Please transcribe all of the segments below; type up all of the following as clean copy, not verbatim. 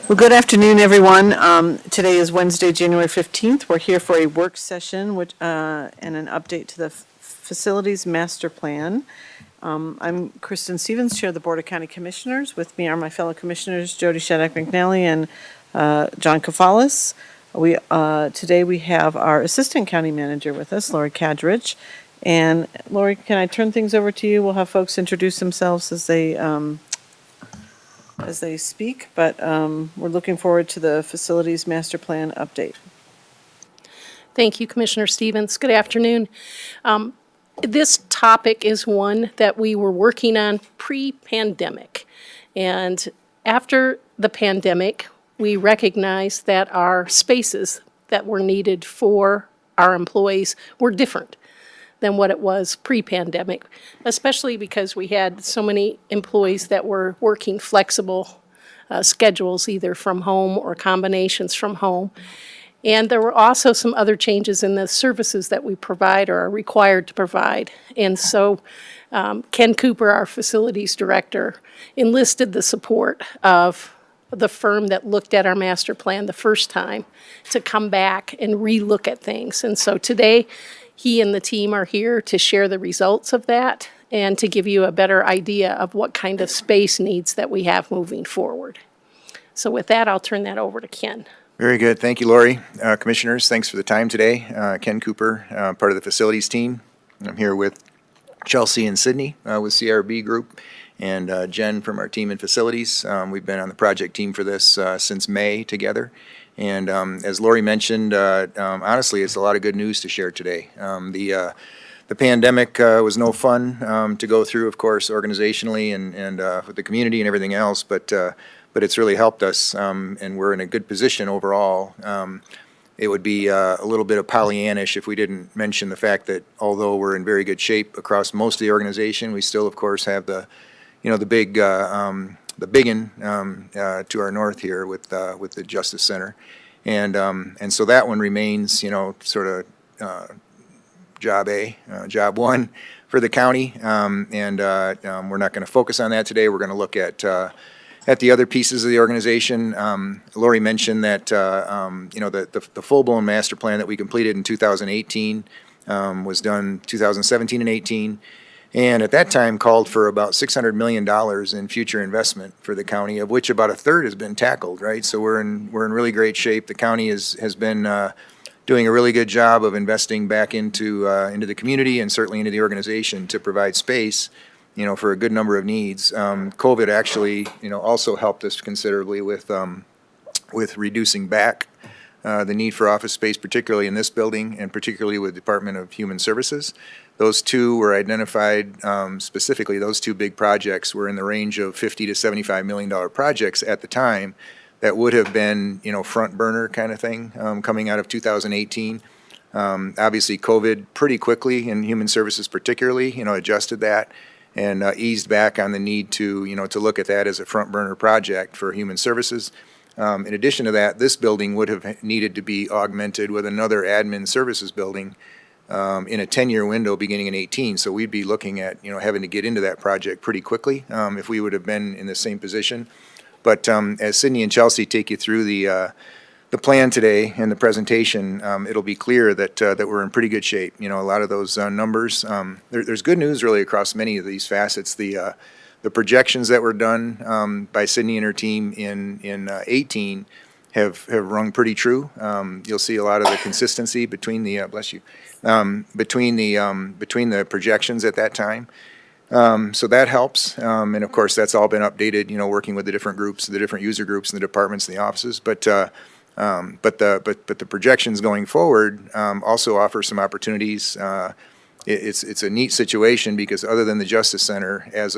Well, good afternoon, everyone. Today is Wednesday, January 15th. We're here for a work session and an update to the Facilities Master Plan. I'm Kristen Stevens, Chair of the Board of County Commissioners. With me are my fellow commissioners, Jody Shaddock McNally and John Kafalis. Today we have our Assistant County Manager with us, Lori Kadrich. And Lori, can I turn things over to you? We'll have folks introduce themselves as they speak, but we're looking forward to the Facilities Master Plan update. Thank you, Commissioner Stevens. Good afternoon. This topic is one that we were working on pre-pandemic. And after the pandemic, we recognized that our spaces that were needed for our employees were different than what it was pre-pandemic, especially because we had so many employees that were working flexible schedules, either from home or combinations from home. And there were also some other changes in the services that we provide or are required to provide. And so Ken Cooper, our facilities director, enlisted the support of the firm that looked at our master plan the first time to come back and re-look at things. And so today, he and the team are here to share the results of that and to give you a better idea of what kind of space needs that we have moving forward. So with that, I'll turn that over to Ken. Very good. Thank you, Lori. Commissioners, thanks for the time today. Ken Cooper, part of the facilities team. I'm here with Chelsea and Sydney with CRB Group and Jen from our team in facilities. We've been on the project team for this since May together. And as Lori mentioned, honestly, it's a lot of good news to share today. The pandemic was no fun to go through, of course, organizationally and with the community and everything else, but it's really helped us, and we're in a good position overall. It would be a little bit of Pollyannish if we didn't mention the fact that although we're in very good shape across most of the organization, we still, of course, have the biggin to our north here with the Justice Center, and so that one remains, sort of job one for the county, and we're not going to focus on that today. We're going to look at the other pieces of the organization. Lori mentioned that the full-blown master plan that we completed in 2018 was done 2017 and 18. And at that time called for about $600 million in future investment for the county, of which about a third has been tackled, right? So we're in really great shape. The county has been doing a really good job of investing back into the community and certainly into the organization to provide space, for a good number of needs. COVID actually, also helped us considerably with reducing back the need for office space, particularly in this building and particularly with Department of Human Services. Those two were identified specifically. Those two big projects were in the range of $50 to $75 million projects at the time that would have been, front burner kind of thing coming out of 2018. Obviously, COVID pretty quickly, and Human Services particularly, adjusted that and eased back on the need to, to look at that as a front burner project for Human Services. In addition to that, this building would have needed to be augmented with another admin services building in a 10-year window beginning in 18. So we'd be looking at, having to get into that project pretty quickly if we would have been in the same position. But as Sydney and Chelsea take you through the plan today and the presentation, it'll be clear that we're in pretty good shape. A lot of those numbers, there's good news really across many of these facets. The projections that were done by Sydney and her team in 18 have rung pretty true. You'll see a lot of the consistency between the between the projections at that time. So that helps, and of course that's all been updated. Working with the different groups, the different user groups, and the departments, and the offices. But the projections going forward also offer some opportunities. It's a neat situation because other than the Justice Center as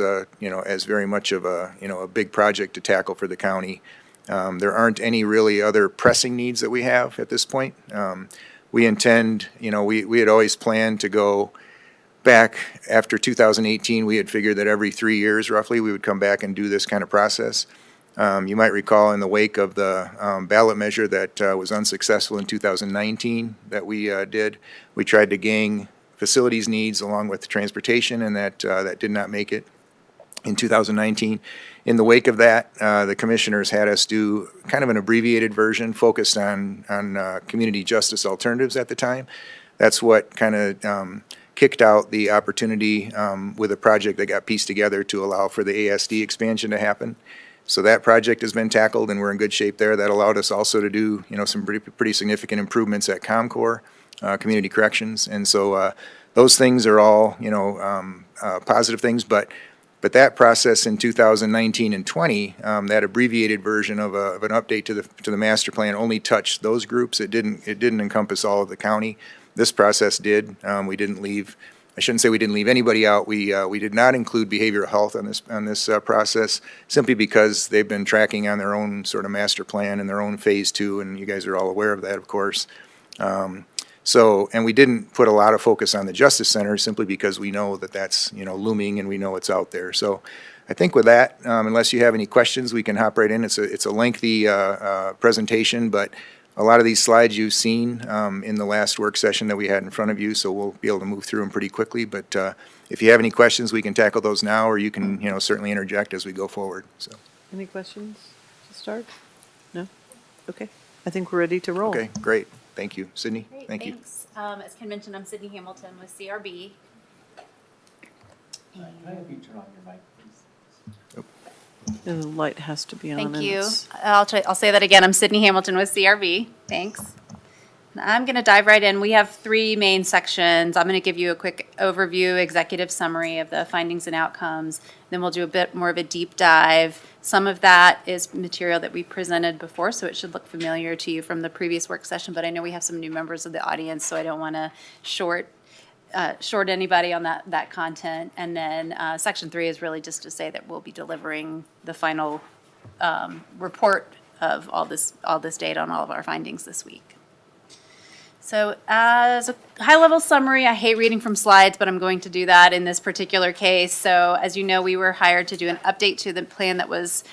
very much of a big project to tackle for the county, there aren't any really other pressing needs that we have at this point. We intend, we had always planned to go back after 2018. We had figured that every 3 years roughly we would come back and do this kind of process. You might recall in the wake of the ballot measure that was unsuccessful in 2019 that we did, we tried to gang facilities needs along with transportation, and that did not make it. in 2019. In the wake of that, the commissioners had us do kind of an abbreviated version focused on community justice alternatives at the time. That's what kind of kicked out the opportunity with a project that got pieced together to allow for the ASD expansion to happen. So that project has been tackled, and we're in good shape there. That allowed us also to do, some pretty significant improvements at ComCore, Community Corrections. And so those things are all, positive things, but that process in 2019 and 20, that abbreviated version of an update to the master plan only touched those groups. It didn't encompass all of the county. This process did. We didn't leave. I shouldn't say we didn't leave anybody out. We did not include behavioral health on this process simply because they've been tracking on their own sort of master plan and their own phase 2, and you guys are all aware of that, of course. And we didn't put a lot of focus on the Justice Center simply because we know that that's, looming and we know it's out there. So I think with that, unless you have any questions, we can hop right in. It's a lengthy presentation, but a lot of these slides you've seen in the last work session that we had in front of you, so we'll be able to move through them pretty quickly. But if you have any questions, we can tackle those now, or you can, certainly interject as we go forward. So. Any questions to start? No? Okay. I think we're ready to roll. Okay, great. Thank you. Sydney? Great, Thank you. thanks. As Ken mentioned, I'm Sydney Hamilton with CRB. Can I have you turn on your mic, please? The light has to be on. Thank and you. it's- I'll say that again. I'm Sydney Hamilton with CRB. Thanks. I'm going to dive right in. We have 3 main sections. I'm going to give you a quick overview, executive summary of the findings and outcomes. Then we'll do a bit more of a deep dive. Some of that is material that we presented before, so it should look familiar to you from the previous work session, but I know we have some new members of the audience, so I don't want to short anybody on that content. And then section 3 is really just to say that we'll be delivering the final report of all this data on all of our findings this week. So as a high-level summary, I hate reading from slides, but I'm going to do that in this particular case. So as you know, we were hired to do an update to the plan that was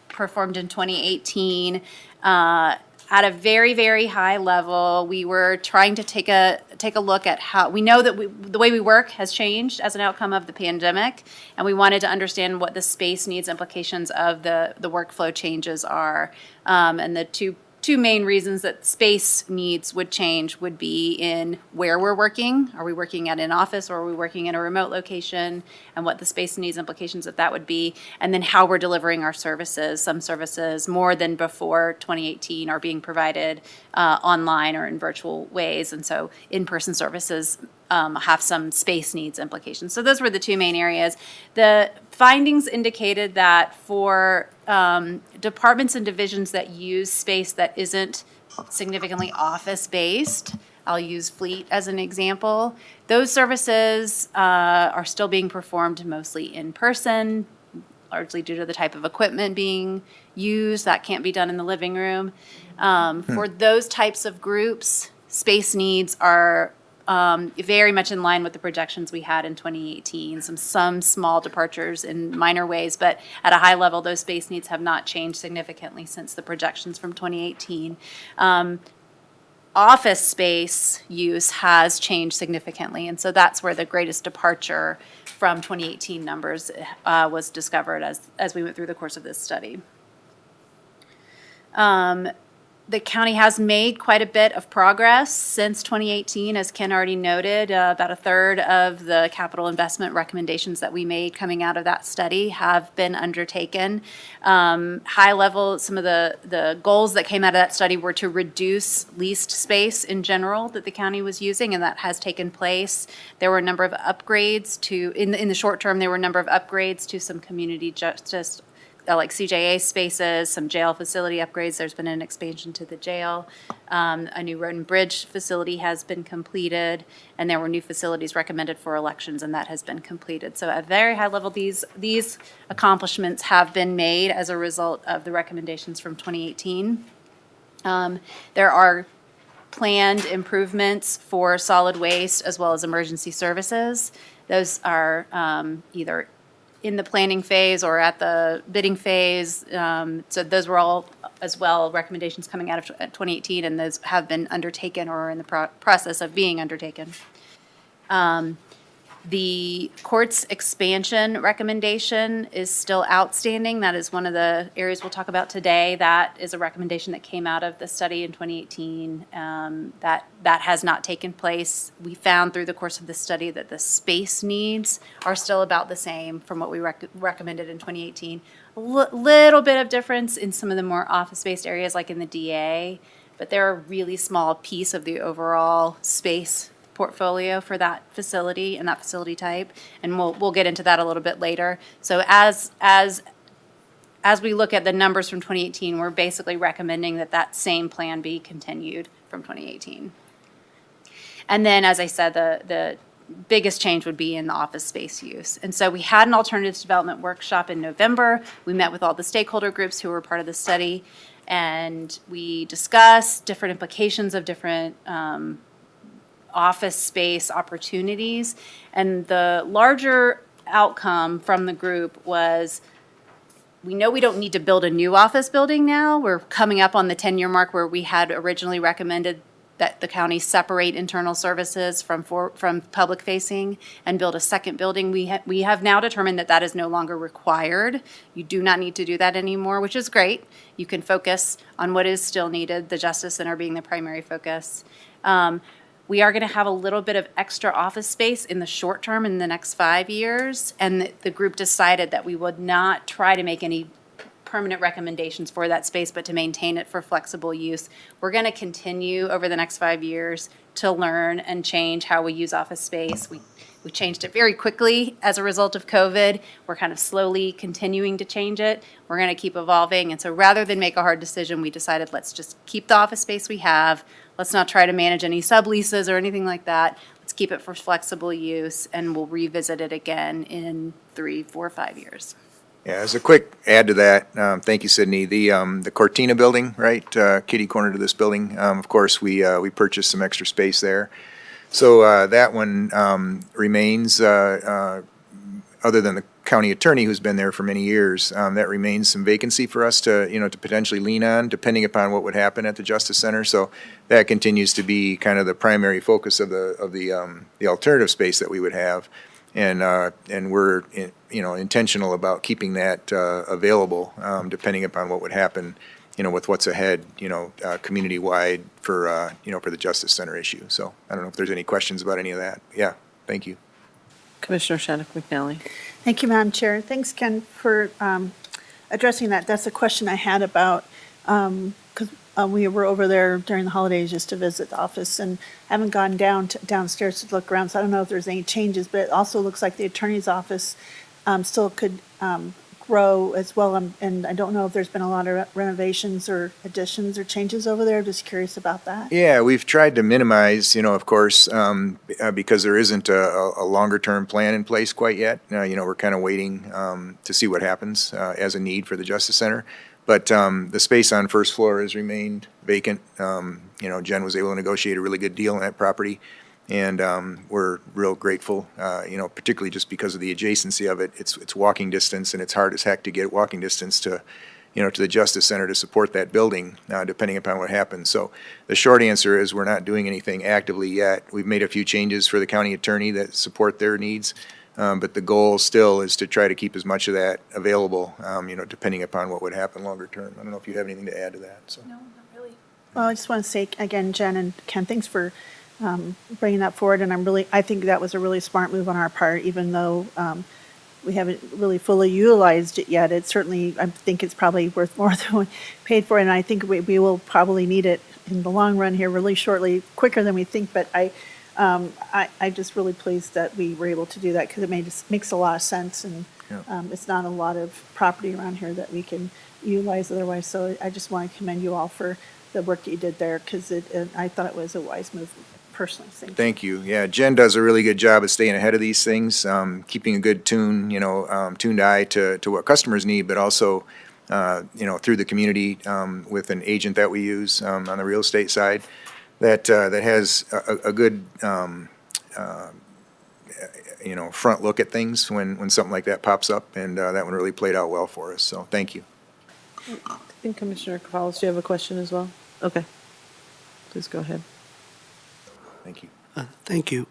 performed in 2018. At a very, very high level, we were trying to take a look at how, we know that the way we work has changed as an outcome of the pandemic, and we wanted to understand what the space needs implications of the workflow changes are. And the two main reasons that space needs would change would be in where we're working. Are we working at an office or are we working in a remote location? And what the space needs implications of that would be. And then how we're delivering our services. Some services, more than before 2018, are being provided online or in virtual ways. And so in-person services have some space needs implications. So those were the 2 main areas. The findings indicated that for departments and divisions that use space that isn't significantly office-based, I'll use fleet as an example, those services are still being performed mostly in person, largely due to the type of equipment being used. That can't be done in the living room. For those types of groups, space needs are very much in line with the projections we had in 2018. Some small departures in minor ways, but at a high level, those space needs have not changed significantly since the projections from 2018. Office space use has changed significantly, and so that's where the greatest departure from 2018 numbers was discovered as we went through the course of this study. The county has made quite a bit of progress since 2018, as Ken already noted. About a third of the capital investment recommendations that we made coming out of that study have been undertaken. High level, some of the goals that came out of that study were to reduce leased space in general that the county was using, and that has taken place. There were a number of upgrades in the short term, there were a number of upgrades to some community justice like CJA spaces, some jail facility upgrades. There's been an expansion to the jail. A new road and bridge facility has been completed, and there were new facilities recommended for elections, and that has been completed. So at a very high level, these accomplishments have been made as a result of the recommendations from 2018. There are planned improvements for solid waste as well as emergency services. Those are either in the planning phase or at the bidding phase. So those were all, as well, recommendations coming out of 2018, and those have been undertaken or are in the process of being undertaken. The court's expansion recommendation is still outstanding. That is one of the areas we'll talk about today. That is a recommendation that came out of the study in 2018. That has not taken place. We found through the course of the study that the space needs are still about the same from what we recommended in 2018. A little bit of difference in some of the more office-based areas like in the DA, but they're a really small piece of the overall space portfolio for that facility and that facility type, and we'll get into that a little bit later. So as we look at the numbers from 2018, we're basically recommending that same plan be continued from 2018. And then, as I said, the biggest change would be in the office space use. And so we had an alternatives development workshop in November. We met with all the stakeholder groups who were part of the study, and we discussed different implications of different office space opportunities. And the larger outcome from the group was, we know we don't need to build a new office building now. We're coming up on the 10-year mark where we had originally recommended that the county separate internal services from public facing and build a second building. We have now determined that is no longer required. You do not need to do that anymore, which is great. You can focus on what is still needed, the Justice Center being the primary focus. We are going to have a little bit of extra office space in the short term in the next 5 years, and the group decided that we would not try to make any permanent recommendations for that space, but to maintain it for flexible use. We're going to continue over the next 5 years to learn and change how we use office space. We changed it very quickly as a result of COVID. We're kind of slowly continuing to change it. We're going to keep evolving. And so rather than make a hard decision, we decided let's just keep the office space we have. Let's not try to manage any subleases or anything like that. Let's keep it for flexible use, and we'll revisit it again in 3, 4, 5 years. Yeah, as a quick add to that, thank you, Sydney. The Cortina building, right, kitty corner to this building, of course, we purchased some extra space there. So that one remains, other than the county attorney who's been there for many years, that remains some vacancy for us to potentially lean on, depending upon what would happen at the Justice Center. So that continues to be kind of the primary focus of the alternative space that we would have. And we're intentional about keeping that available, depending upon what would happen, with what's ahead, community-wide for the Justice Center issue. So I don't know if there's any questions about any of that. Yeah, thank you. Commissioner Shannon McNally. Thank you, Madam Chair. Thanks, Ken, for addressing that. That's a question I had about, because we were over there during the holidays just to visit the office and haven't gone downstairs to look around, so I don't know if there's any changes, but it also looks like the attorney's office still could grow as well, and I don't know if there's been a lot of renovations or additions or changes over there. Just curious about that. Yeah, we've tried to minimize, of course, because there isn't a longer-term plan in place quite yet. We're kind of waiting to see what happens as a need for the Justice Center. But the space on first floor has remained vacant. Jen was able to negotiate a really good deal on that property, and we're real grateful, particularly just because of the adjacency of it. It's walking distance, and it's hard as heck to get walking distance to the Justice Center to support that building, depending upon what happens. So the short answer is we're not doing anything actively yet. We've made a few changes for the county attorney that support their needs. But the goal still is to try to keep as much of that available, depending upon what would happen longer term. I don't know if you have anything to add to that, so. No, not really. Well, I just want to say again, Jen and Ken, thanks for bringing that forward, and I think that was a really smart move on our part, even though we haven't really fully utilized it yet. It certainly, I think it's probably worth more than we paid for it, and I think we will probably need it in the long run here really shortly, quicker than we think, but I'm just really pleased that we were able to do that, because it makes a lot of sense, and it's not a lot of property around here that we can utilize otherwise. So I just want to commend you all for the work that you did there, because I thought it was a wise move personally. Thank you. Yeah, Jen does a really good job of staying ahead of these things, keeping a good tuned eye to what customers need, but also through the community with an agent that we use on the real estate side. That has a good front look at things when something like that pops up, and that one really played out well for us. So thank you. I think Commissioner Cavalos, do you have a question as well? Okay, please go ahead. Thank you. Thank you.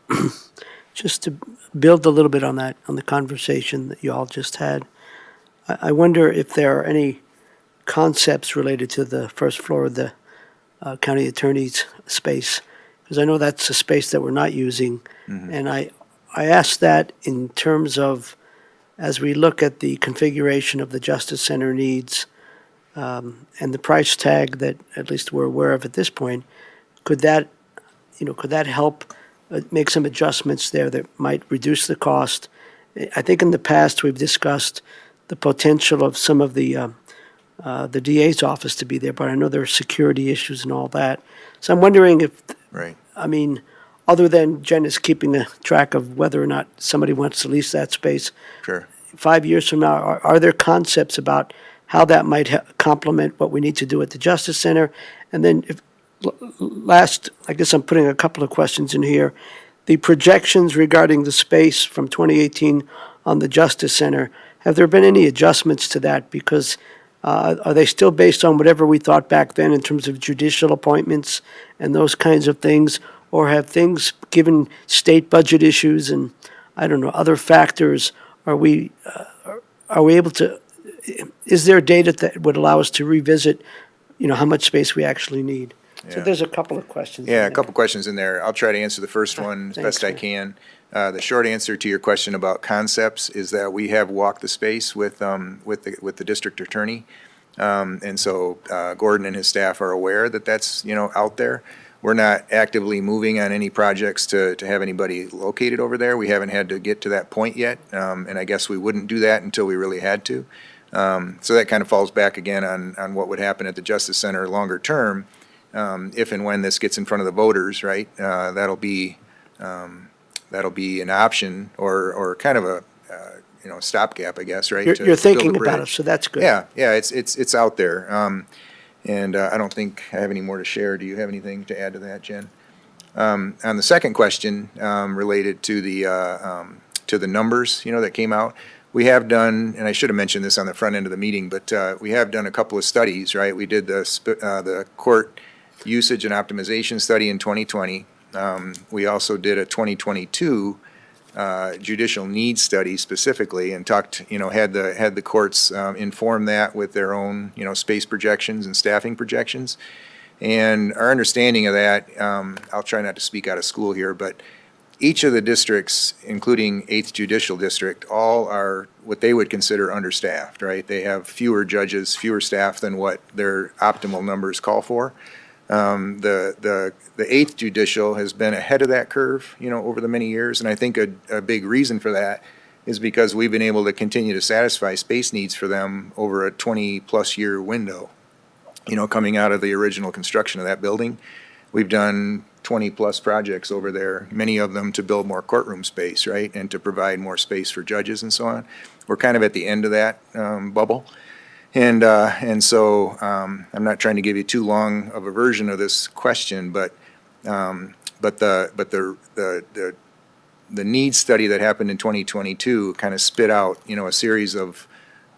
just to build a little bit on that, on the conversation that you all just had, I wonder if there are any concepts related to the first floor of the county attorney's space, because I know that's a space that we're not using. And I ask that in terms of, as we look at the configuration of the Justice Center needs and the price tag that at least we're aware of at this point, could that help make some adjustments there that might reduce the cost? I think in the past, we've discussed the potential of some of the DA's office to be there, but I know there are security issues and all that. So I'm wondering if, Right. I mean, other than Jen is keeping a track of whether or not somebody wants to lease that space, Sure. 5 years from now, are there concepts about how that might complement what we need to do at the Justice Center? And then last, I guess I'm putting a couple of questions in here. The projections regarding the space from 2018 on the Justice Center, have there been any adjustments to that? Because are they still based on whatever we thought back then in terms of judicial appointments and those kinds of things? Or have things, given state budget issues and, I don't know, other factors, are we able to, is there data that would allow us to revisit, how much space we actually need? So Yeah. there's a couple of questions. in Yeah, a there. couple questions in there. I'll try to answer the first one as Thanks, best I man. can. The short answer to your question about concepts is that we have walked the space with the district attorney. And so Gordon and his staff are aware that that's, out there. We're not actively moving on any projects to have anybody located over there. We haven't had to get to that point yet. And I guess we wouldn't do that until we really had to. So that kind of falls back again on what would happen at the Justice Center longer term. If and when this gets in front of the voters, right, that'll be an option or kind of a stopgap, I guess, right? to You're build a thinking about it, bridge. so that's good. Yeah, it's out there, and I don't think I have any more to share. Do you have anything to add to that, Jen? On the second question related to the numbers, that came out. We have done, and I should have mentioned this on the front end of the meeting, but we have done a couple of studies, right? We did the court usage and optimization study in 2020. We also did a 2022 judicial needs study specifically and talked, had the courts inform that with their own, space projections and staffing projections. And our understanding of that, I'll try not to speak out of school here, but each of the districts, including 8th Judicial District, all are what they would consider understaffed, right? They have fewer judges, fewer staff than what their optimal numbers call for. The 8th Judicial has been ahead of that curve, over the many years, and I think a big reason for that is because we've been able to continue to satisfy space needs for them over a 20-plus year window, coming out of the original construction of that building. We've done 20-plus projects over there, many of them to build more courtroom space, right, and to provide more space for judges and so on. We're kind of at the end of that bubble. And so I'm not trying to give you too long of a version of this question, but the needs study that happened in 2022 kind of spit out, a series of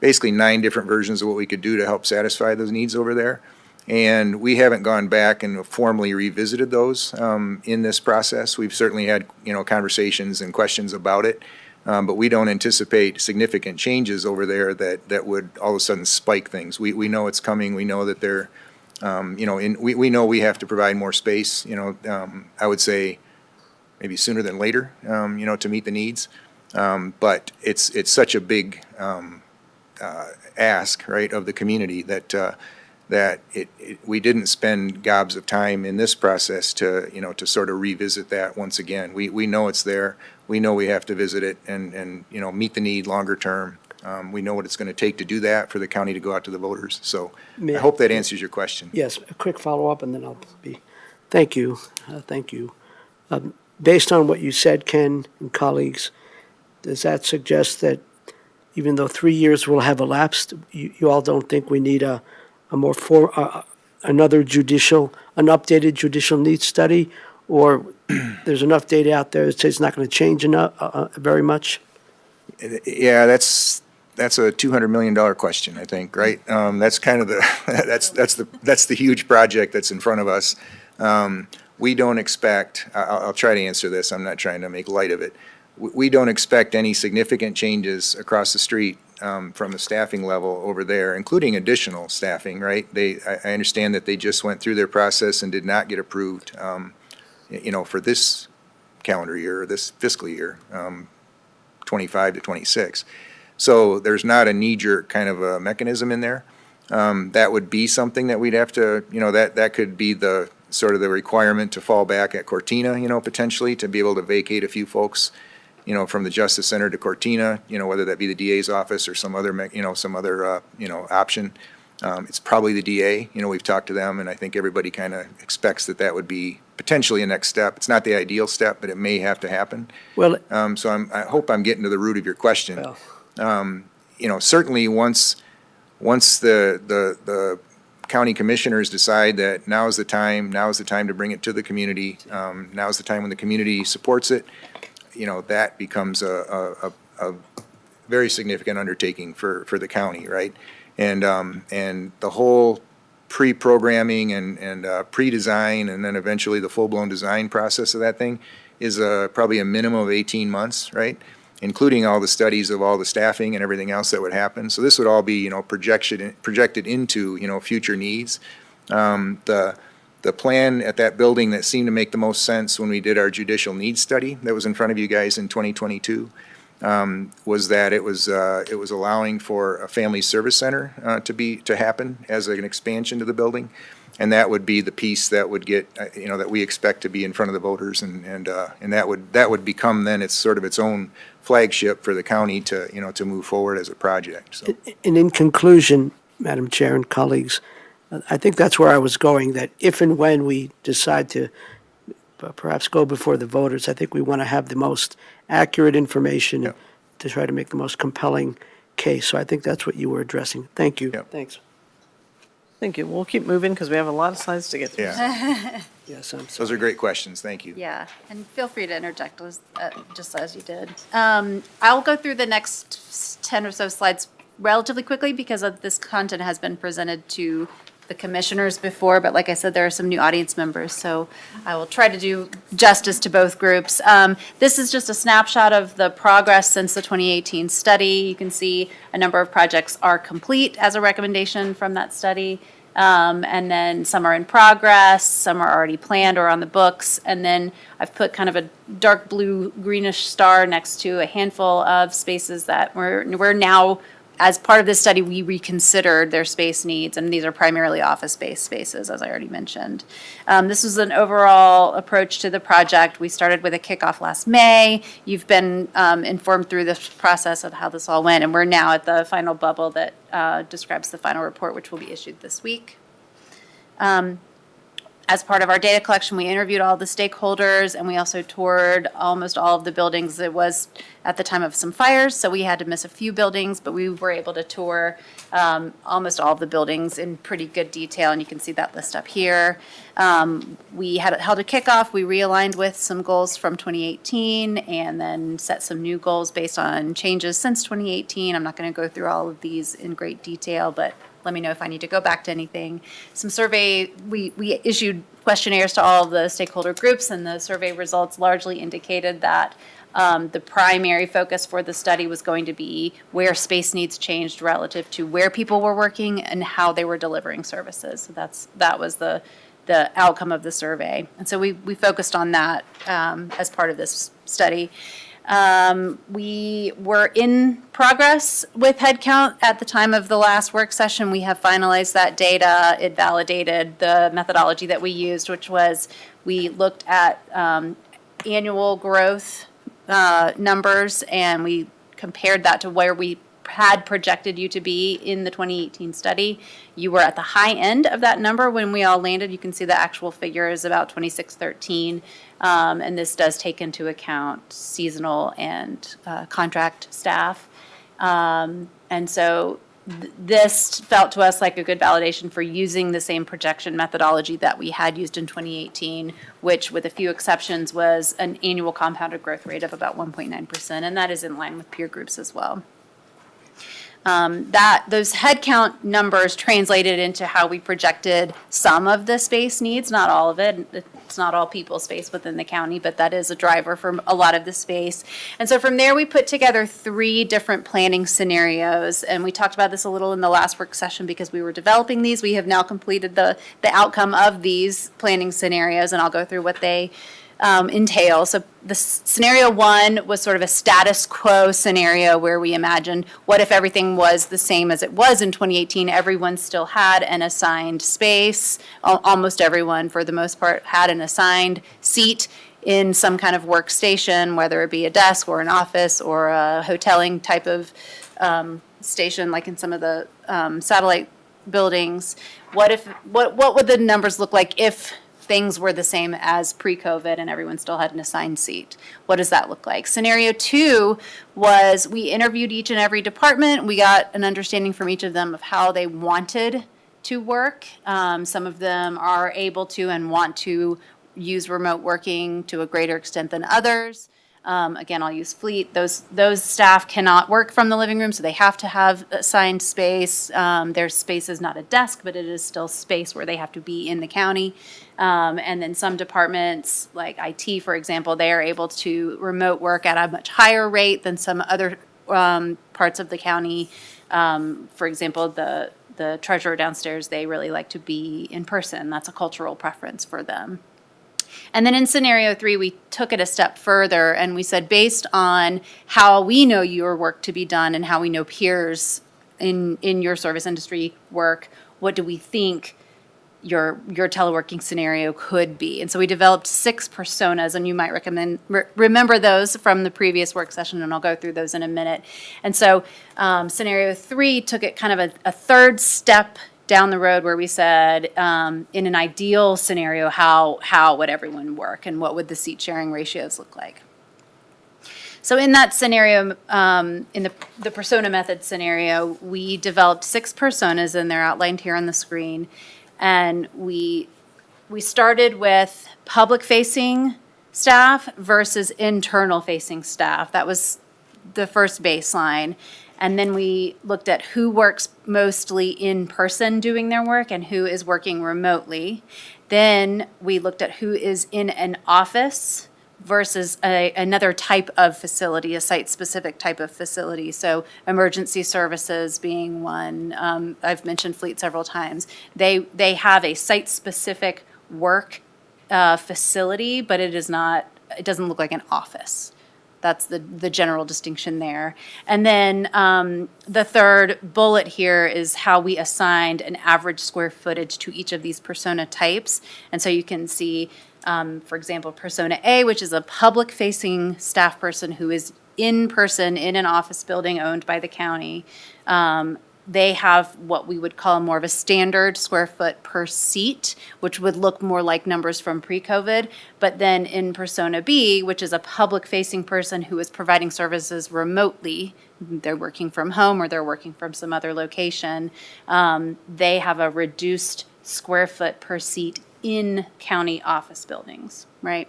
basically 9 different versions of what we could do to help satisfy those needs over there. And we haven't gone back and formally revisited those in this process. We've certainly had, conversations and questions about it. But we don't anticipate significant changes over there that would all of a sudden spike things. We know it's coming. We know that they're, we know we have to provide more space, I would say maybe sooner than later, to meet the needs. But it's such a big ask, right, of the community that we didn't spend gobs of time in this process to sort of revisit that once again. We know it's there. We know we have to visit it and meet the need longer term. We know what it's going to take to do that for the county to go out to the voters. So I hope that answers your question. Yes, a quick follow-up, and then I'll be, thank you, thank you. Based on what you said, Ken and colleagues, does that suggest that even though 3 years will have elapsed, you all don't think we need another an updated judicial needs study? Or there's enough data out there that says it's not going to change enough, very much? Yeah, that's a $200 million question, I think, right? That's kind of that's the huge project that's in front of us. we don't expect, I'll try to answer this, I'm not trying to make light of it. We don't expect any significant changes across the street from the staffing level over there, including additional staffing, right? I understand that they just went through their process and did not get approved, for this calendar year, or this fiscal year, 25 to 26. So there's not a knee-jerk kind of a mechanism in there. That would be something that we'd have to, that could be the sort of the requirement to fall back at Cortina, potentially, to be able to vacate a few folks, from the Justice Center to Cortina, whether that be the DA's office or some other, option. It's probably the DA, we've talked to them, and I think everybody kind of expects that that would be potentially a next step. It's not the ideal step, but it may have to happen. Well, So I hope I'm getting to the root of your question. well, Certainly once the county commissioners decide that now is the time to bring it to the community, now is the time when the community supports it, that becomes a very significant undertaking for the county, right? And the whole pre-programming and pre-design and then eventually the full-blown design process of that thing is probably a minimum of 18 months, right? Including all the studies of all the staffing and everything else that would happen. So this would all be, projected into, future needs. The plan at that building that seemed to make the most sense when we did our judicial needs study that was in front of you guys in 2022 was that it was allowing for a family service center to happen as an expansion to the building. And that would be the piece that would get, that we expect to be in front of the voters, and that would become then its sort of its own flagship for the county to move forward as a project. So and in conclusion, Madam Chair and colleagues, I think that's where I was going, that if and when we decide to perhaps go before the voters, I think we want to have the most accurate information Yep. to try to make the most compelling case. So I think that's what you were addressing. Thank you. Yep. Thanks. Thank you. We'll keep moving because we have a lot of slides to get through. yeah, Yes, I'm sorry. those are great questions. Thank you. Yeah, and feel free to interject just as you did. I'll go through the next 10 or so slides relatively quickly because of this content has been presented to the commissioners before, but like I said, there are some new audience members, so I will try to do justice to both groups. This is just a snapshot of the progress since the 2018 study. You can see a number of projects are complete as a recommendation from that study. And then some are in progress, some are already planned or on the books. And then I've put kind of a dark blue greenish star next to a handful of spaces that we're now, as part of this study, we reconsidered their space needs, and these are primarily office-based spaces, as I already mentioned. This was an overall approach to the project. We started with a kickoff last May. You've been informed through this process of how this all went, and we're now at the final bubble that describes the final report, which will be issued this week. As part of our data collection, we interviewed all the stakeholders, and we also toured almost all of the buildings. It was at the time of some fires, so we had to miss a few buildings, but we were able to tour almost all of the buildings in pretty good detail, and you can see that list up here. We held a kickoff. We realigned with some goals from 2018 and then set some new goals based on changes since 2018. I'm not going to go through all of these in great detail, but let me know if I need to go back to anything. Some survey, we issued questionnaires to all of the stakeholder groups, and the survey results largely indicated that the primary focus for the study was going to be where space needs changed relative to where people were working and how they were delivering services. So that was the outcome of the survey. And so we focused on that as part of this study. We were in progress with headcount at the time of the last work session. We have finalized that data. It validated the methodology that we used, which was we looked at annual growth numbers, and we compared that to where we had projected you to be in the 2018 study. You were at the high end of that number when we all landed. You can see the actual figure is about 2613, and this does take into account seasonal and contract staff. And so this felt to us like a good validation for using the same projection methodology that we had used in 2018, which with a few exceptions was an annual compounded growth rate of about 1.9%, and that is in line with peer groups as well. Those headcount numbers translated into how we projected some of the space needs, not all of it. It's not all people space within the county, but that is a driver for a lot of the space. And so from there, we put together 3 different planning scenarios. And we talked about this a little in the last work session because we were developing these. We have now completed the outcome of these planning scenarios, and I'll go through what they entail. So the scenario 1 was sort of a status quo scenario where we imagined what if everything was the same as it was in 2018, everyone still had an assigned space, almost everyone for the most part had an assigned seat in some kind of workstation, whether it be a desk or an office or a hoteling type of station like in some of the satellite buildings. What would the numbers look like if things were the same as pre-COVID and everyone still had an assigned seat? What does that look like? Scenario 2 was we interviewed each and every department. We got an understanding from each of them of how they wanted to work. Some of them are able to and want to use remote working to a greater extent than others. Again, I'll use fleet. Those staff cannot work from the living room, so they have to have assigned space. Their space is not a desk, but it is still space where they have to be in the county. And then some departments, like IT, for example, they are able to remote work at a much higher rate than some other parts of the county. For example, the treasurer downstairs, they really like to be in person. That's a cultural preference for them. And then in scenario 3, we took it a step further and we said, based on how we know your work to be done and how we know peers in your service industry work, what do we think your teleworking scenario could be? And so we developed 6 personas, and you might remember those from the previous work session, and I'll go through those in a minute. And so scenario 3 took it kind of a third step down the road where we said, in an ideal scenario, how would everyone work and what would the seat sharing ratios look like? So in that scenario, in the persona method scenario, we developed 6 personas, and they're outlined here on the screen. And we started with public-facing staff versus internal-facing staff. That was the first baseline. And then we looked at who works mostly in person doing their work and who is working remotely. Then we looked at who is in an office versus another type of facility, a site-specific type of facility. So emergency services being one. I've mentioned fleet several times. They have a site-specific work facility, but it doesn't look like an office. That's the general distinction there. And then the third bullet here is how we assigned an average square footage to each of these persona types. And so you can see, for example, persona A, which is a public-facing staff person who is in person in an office building owned by the county. They have what we would call more of a standard square foot per seat, which would look more like numbers from pre-COVID. But then in persona B, which is a public-facing person who is providing services remotely, they're working from home or they're working from some other location, they have a reduced square foot per seat in county office buildings, right?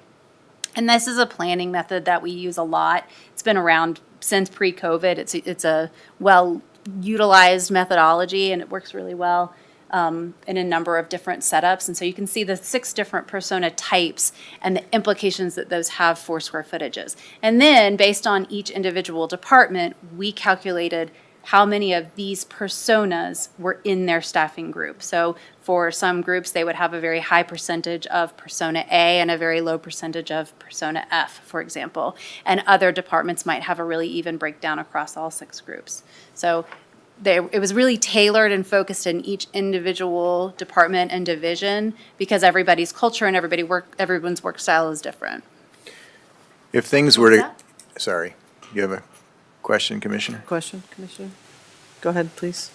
And this is a planning method that we use a lot. It's been around since pre-COVID. It's a well-utilized methodology, and it works really well in a number of different setups. And so you can see the 6 different persona types and the implications that those have for square footages. And then, based on each individual department, we calculated how many of these personas were in their staffing group. So for some groups, they would have a very high percentage of persona A and a very low percentage of persona F, for example. And other departments might have a really even breakdown across all 6 groups. So it was really tailored and focused in each individual department and division because everybody's culture and everyone's work style is different. If things were to, What's sorry, you have a question, Commissioner? Question, Commissioner? Go ahead, please.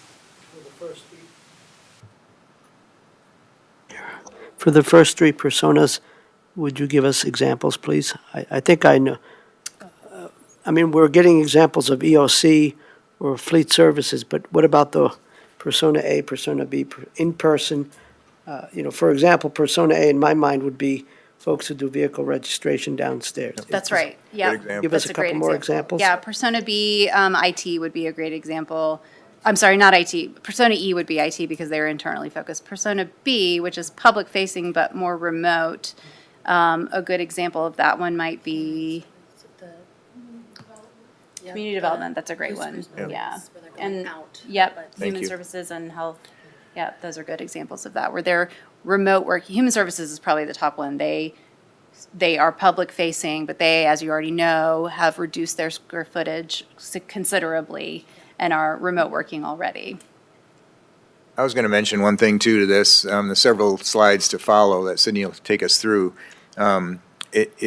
For the first 3 personas, would you give us examples, please? I think I know. I mean, we're getting examples of EOC or fleet services, but what about the persona A, persona B, in person? For example, persona A in my mind would be folks who do vehicle registration downstairs. That's right. Yeah. Good example. Give us That's a a great couple more example. examples. Yeah, persona B, IT would be a great example. I'm sorry, not IT. Persona E would be IT because they're internally focused. Persona B, which is public facing but more remote, A good example of that one might be community development. That's a great one. Yeah. And, yep, Thank human you. services and health. Yeah, those are good examples of that, where they're remote work. Human services is probably the top one. They are public facing, but they, as you already know, have reduced their square footage considerably and are remote working already. I was going to mention one thing too to this, the several slides to follow that Sydney will take us through. If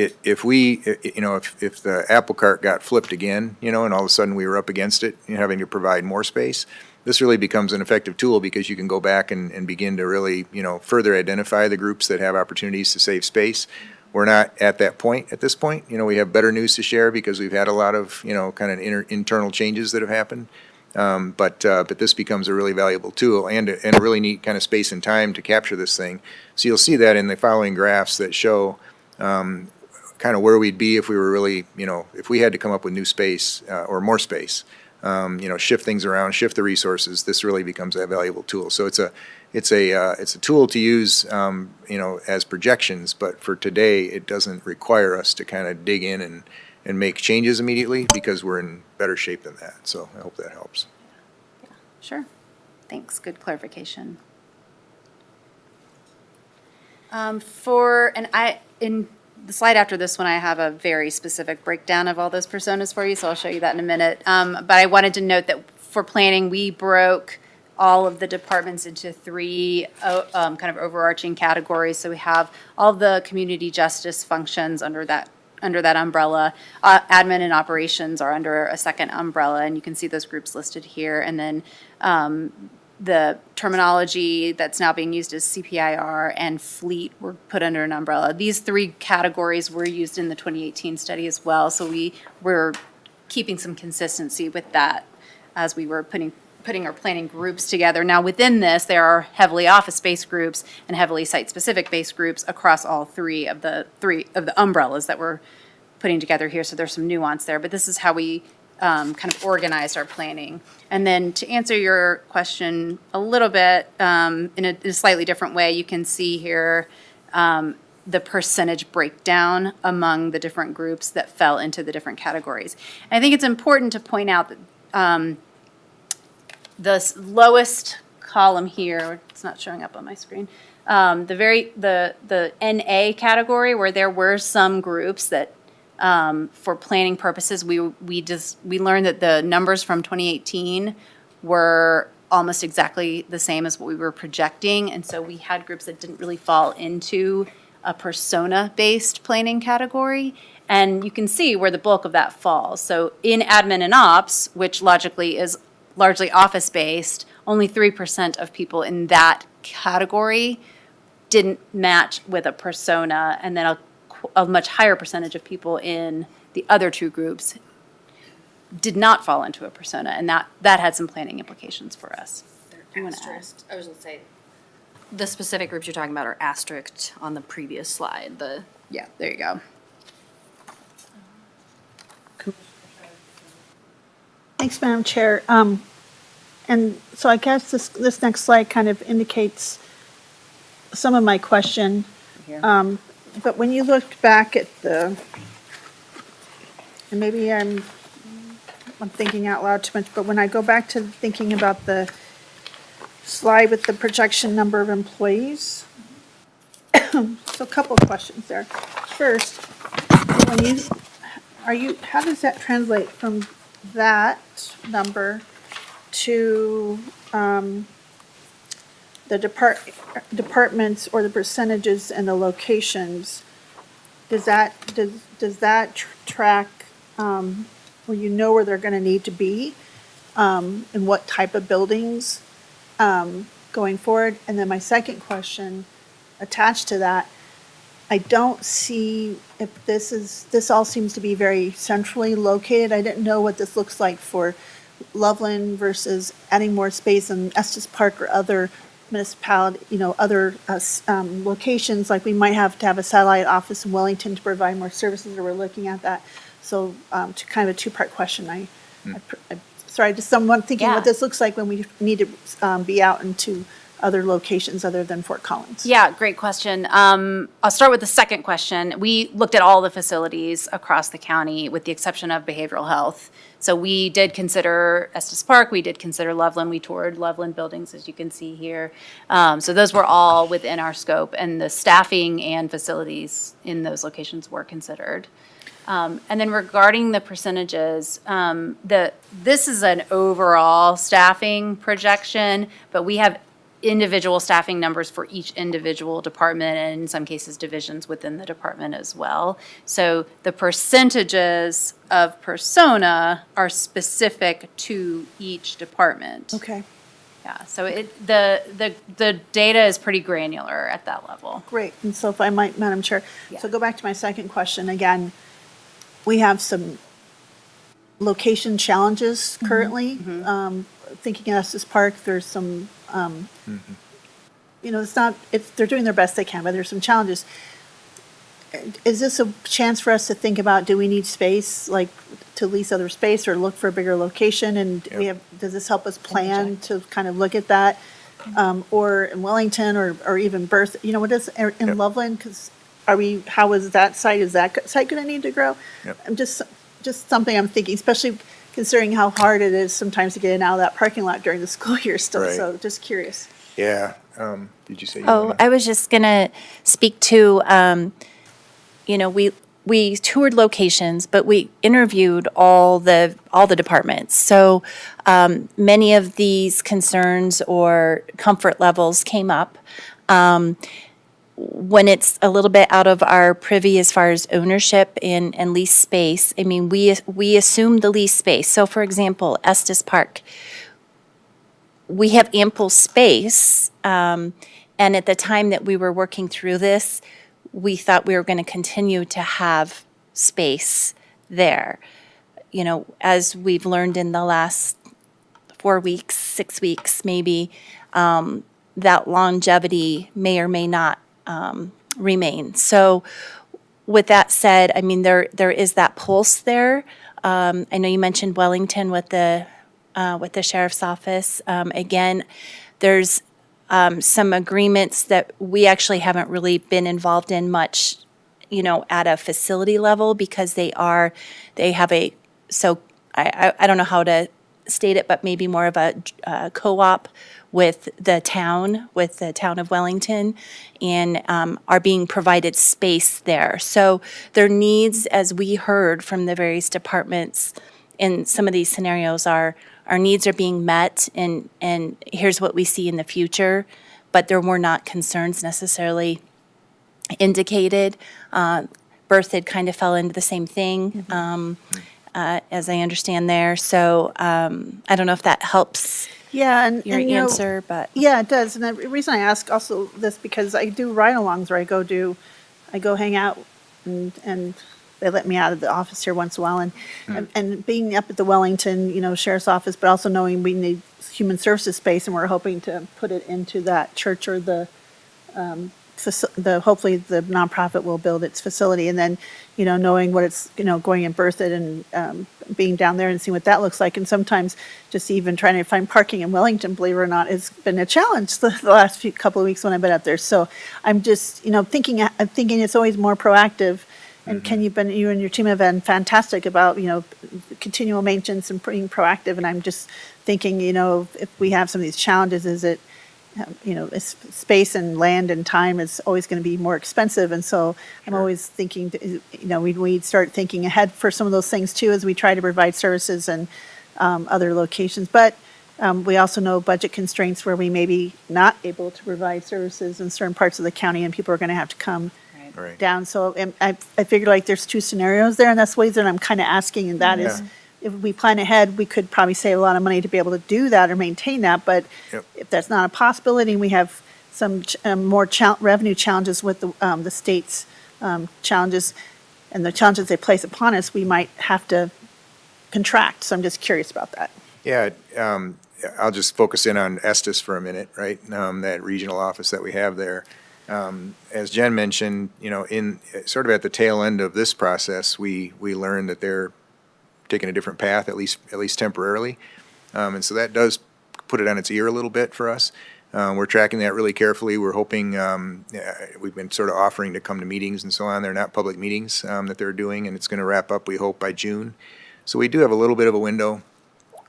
the apple cart got flipped again, and all of a sudden we were up against it, having to provide more space, this really becomes an effective tool because you can go back and begin to really, further identify the groups that have opportunities to save space. We're not at that point at this point. We have better news to share because we've had a lot of, kind of internal changes that have happened. But this becomes a really valuable tool and a really neat kind of space and time to capture this thing. So you'll see that in the following graphs that show kind of where we'd be if we were really, if we had to come up with new space or more space, shift things around, shift the resources. This really becomes a valuable tool. So it's a tool to use, as projections. But for today, it doesn't require us to kind of dig in and make changes immediately because we're in better shape than that. So I hope that helps. Sure. Thanks. Good clarification. In the slide after this one, I have a very specific breakdown of all those personas for you, so I'll show you that in a minute. But I wanted to note that for planning, we broke all of the departments into three kind of overarching categories. So we have all the community justice functions under that umbrella. Admin and operations are under a second umbrella, and you can see those groups listed here. And then the terminology that's now being used as CPIR and fleet were put under an umbrella. These three categories were used in the 2018 study as well, so we were keeping some consistency with that as we were putting our planning groups together. Now, within this, there are heavily office-based groups and heavily site-specific based groups across all three of the umbrellas that we're putting together here, so there's some nuance there, but this is how we kind of organized our planning. And then to answer your question a little bit in a slightly different way, you can see here the percentage breakdown among the different groups that fell into the different categories. And I think it's important to point out that the lowest column here, it's not showing up on my screen, the NA category, where there were some groups that for planning purposes, we learned that the numbers from 2018 were almost exactly the same as what we were projecting, and so we had groups that didn't really fall into a persona-based planning category, and you can see where the bulk of that falls. So in admin and ops, which logically is largely office-based, only 3% of people in that category didn't match with a persona, and then a much higher percentage of people in the other two groups did not fall into a persona, and that had some planning implications for us. You wanna add? Asterisk. I was going to say, the specific groups you're talking about are asterisked on the previous slide. Yeah, there you go. Thanks, Madam Chair. And so I guess this next slide kind of indicates some of my question. But when you look back at and maybe I'm thinking out loud too much, but when I go back to thinking about the slide with the projection number of employees, so a couple of questions there. First, how does that translate from that number to the departments or the percentages and the locations? Does that track where you know where they're going to need to be and what type of buildings going forward? And then my second question attached to that, I don't see if this all seems to be very centrally located. I didn't know what this looks like for Loveland versus adding more space in Estes Park or other municipality, other locations, like we might have to have a satellite office in Wellington to provide more services, or we're looking at that. So to kind of a two-part question, sorry, just someone thinking Yeah. what this looks like when we need to be out into other locations other than Fort Collins? Yeah, great question. I'll start with the second question. We looked at all the facilities across the county with the exception of behavioral health. So we did consider Estes Park, we did consider Loveland, we toured Loveland buildings, as you can see here. So those were all within our scope, and the staffing and facilities in those locations were considered. And then regarding the percentages, this is an overall staffing projection, but we have individual staffing numbers for each individual department and in some cases divisions within the department as well. So the percentages of persona are specific to each department. Okay, Yeah, so the data is pretty granular at that level. great. And so if I might, Madam Chair, Yeah. so go back to my second question again. We have some location challenges currently. Thinking of Estes Park, there's some, they're doing their best they can, but there's some challenges. Is this a chance for us to think about, do we need space, like to lease other space or look for a bigger location? And does this help us plan to kind of look at that? Or in Wellington or even what is in Loveland? Because how is that site? Is that site going to need to grow? Yep. I'm just something I'm thinking, especially considering how hard it is sometimes to get in and out of that parking lot during the school year still. Right. So just curious. Yeah. Did you say? You Oh, wanna- I was just going to speak to, we toured locations, but we interviewed all the departments. So many of these concerns or comfort levels came up. When it's a little bit out of our privy as far as ownership and lease space, I mean, we assume the lease space. So for example, Estes Park, we have ample space, and at the time that we were working through this, we thought we were going to continue to have space there. As we've learned in the last 4 weeks, 6 weeks maybe, that longevity may or may not remain. So with that said, I mean, there is that pulse there. I know you mentioned Wellington with the sheriff's office. Again, there's some agreements that we actually haven't really been involved in much, at a facility level because they have I don't know how to state it, but maybe more of a co-op with the town of Wellington, and are being provided space there. So their needs, as we heard from the various departments in some of these scenarios, our needs are being met, and here's what we see in the future, but there were not concerns necessarily indicated. Berthoud kind of fell into the same thing, as I understand there. So I don't know if that helps Yeah, and your you know, answer, but. Yeah, it does. And the reason I ask also this, because I do ride-alongs where I go hang out and they let me out of the office here once in a while. And being up at the Wellington, Sheriff's Office, but also knowing we need human services space and we're hoping to put it into that church or hopefully the nonprofit will build its facility. And then, knowing what it's, going in Berthoud and being down there and seeing what that looks like. And sometimes just even trying to find parking in Wellington, believe it or not, has been a challenge the last couple of weeks when I've been up there. So I'm just, thinking it's always more proactive. And Ken, you and your team have been fantastic about, continual maintenance and being proactive. And I'm just thinking, if we have some of these challenges, is it, space and land and time is always going to be more expensive. And so I'm always thinking, we start thinking ahead for some of those things too, as we try to provide services and other locations. But we also know budget constraints where we may be not able to provide services in certain parts of the county and people are going to have to come Right. down. So I figured like there's two scenarios there, and that's ways that I'm kind of asking, and that is, if we plan ahead, we could probably save a lot of money to be able to do that or maintain that. But Yep. if that's not a possibility, and we have some more revenue challenges with the state's challenges and the challenges they place upon us, we might have to contract. So I'm just curious about that. Yeah, I'll just focus in on Estes for a minute, right? That regional office that we have there. As Jen mentioned, in sort of at the tail end of this process, we learned that they're taking a different path, at least temporarily. And so that does put it on its ear a little bit for us. We're tracking that really carefully. We're hoping, we've been sort of offering to come to meetings and so on. They're not public meetings that they're doing, and it's going to wrap up, we hope, by June. So we do have a little bit of a window.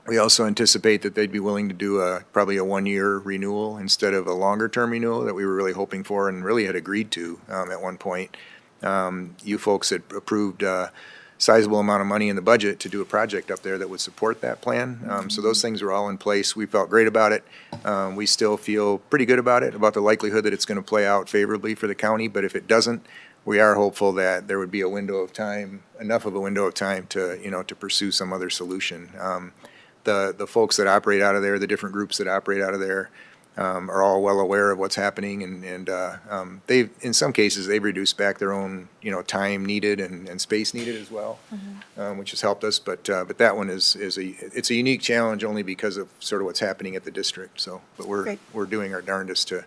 We also anticipate that they'd be willing to do probably a one-year renewal instead of a longer-term renewal that we were really hoping for and really had agreed to at one point. You folks had approved a sizable amount of money in the budget to do a project up there that would support that plan. So those things are all in place. We felt great about it. We still feel pretty good about it, about the likelihood that it's going to play out favorably for the county. But if it doesn't, we are hopeful that there would be a window of time, enough of a window of time to, to pursue some other solution. The folks that operate out of there, the different groups that operate out of there, are all well aware of what's happening, and they've, in some cases, they've reduced back their own, time needed and space needed as well, which has helped us. But that one it's a unique challenge only because of sort of what's happening at the district. So, but Great. we're doing our darndest to,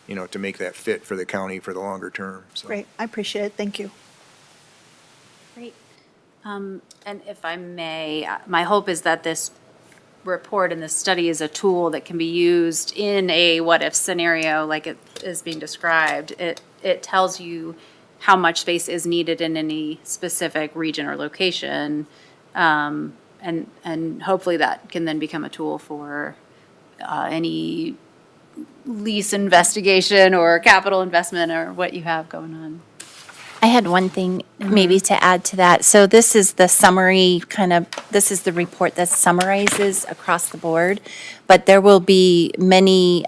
to make that fit for the county for the longer term. So. Great, I appreciate it, thank you. Great. And if I may, my hope is that this report and this study is a tool that can be used in a what-if scenario like it is being described. It tells you how much space is needed in any specific region or location, and hopefully that can then become a tool for any lease investigation or capital investment or what you have going on. I had one thing maybe to add to that. So this is the summary this is the report that summarizes across the board, but there will be many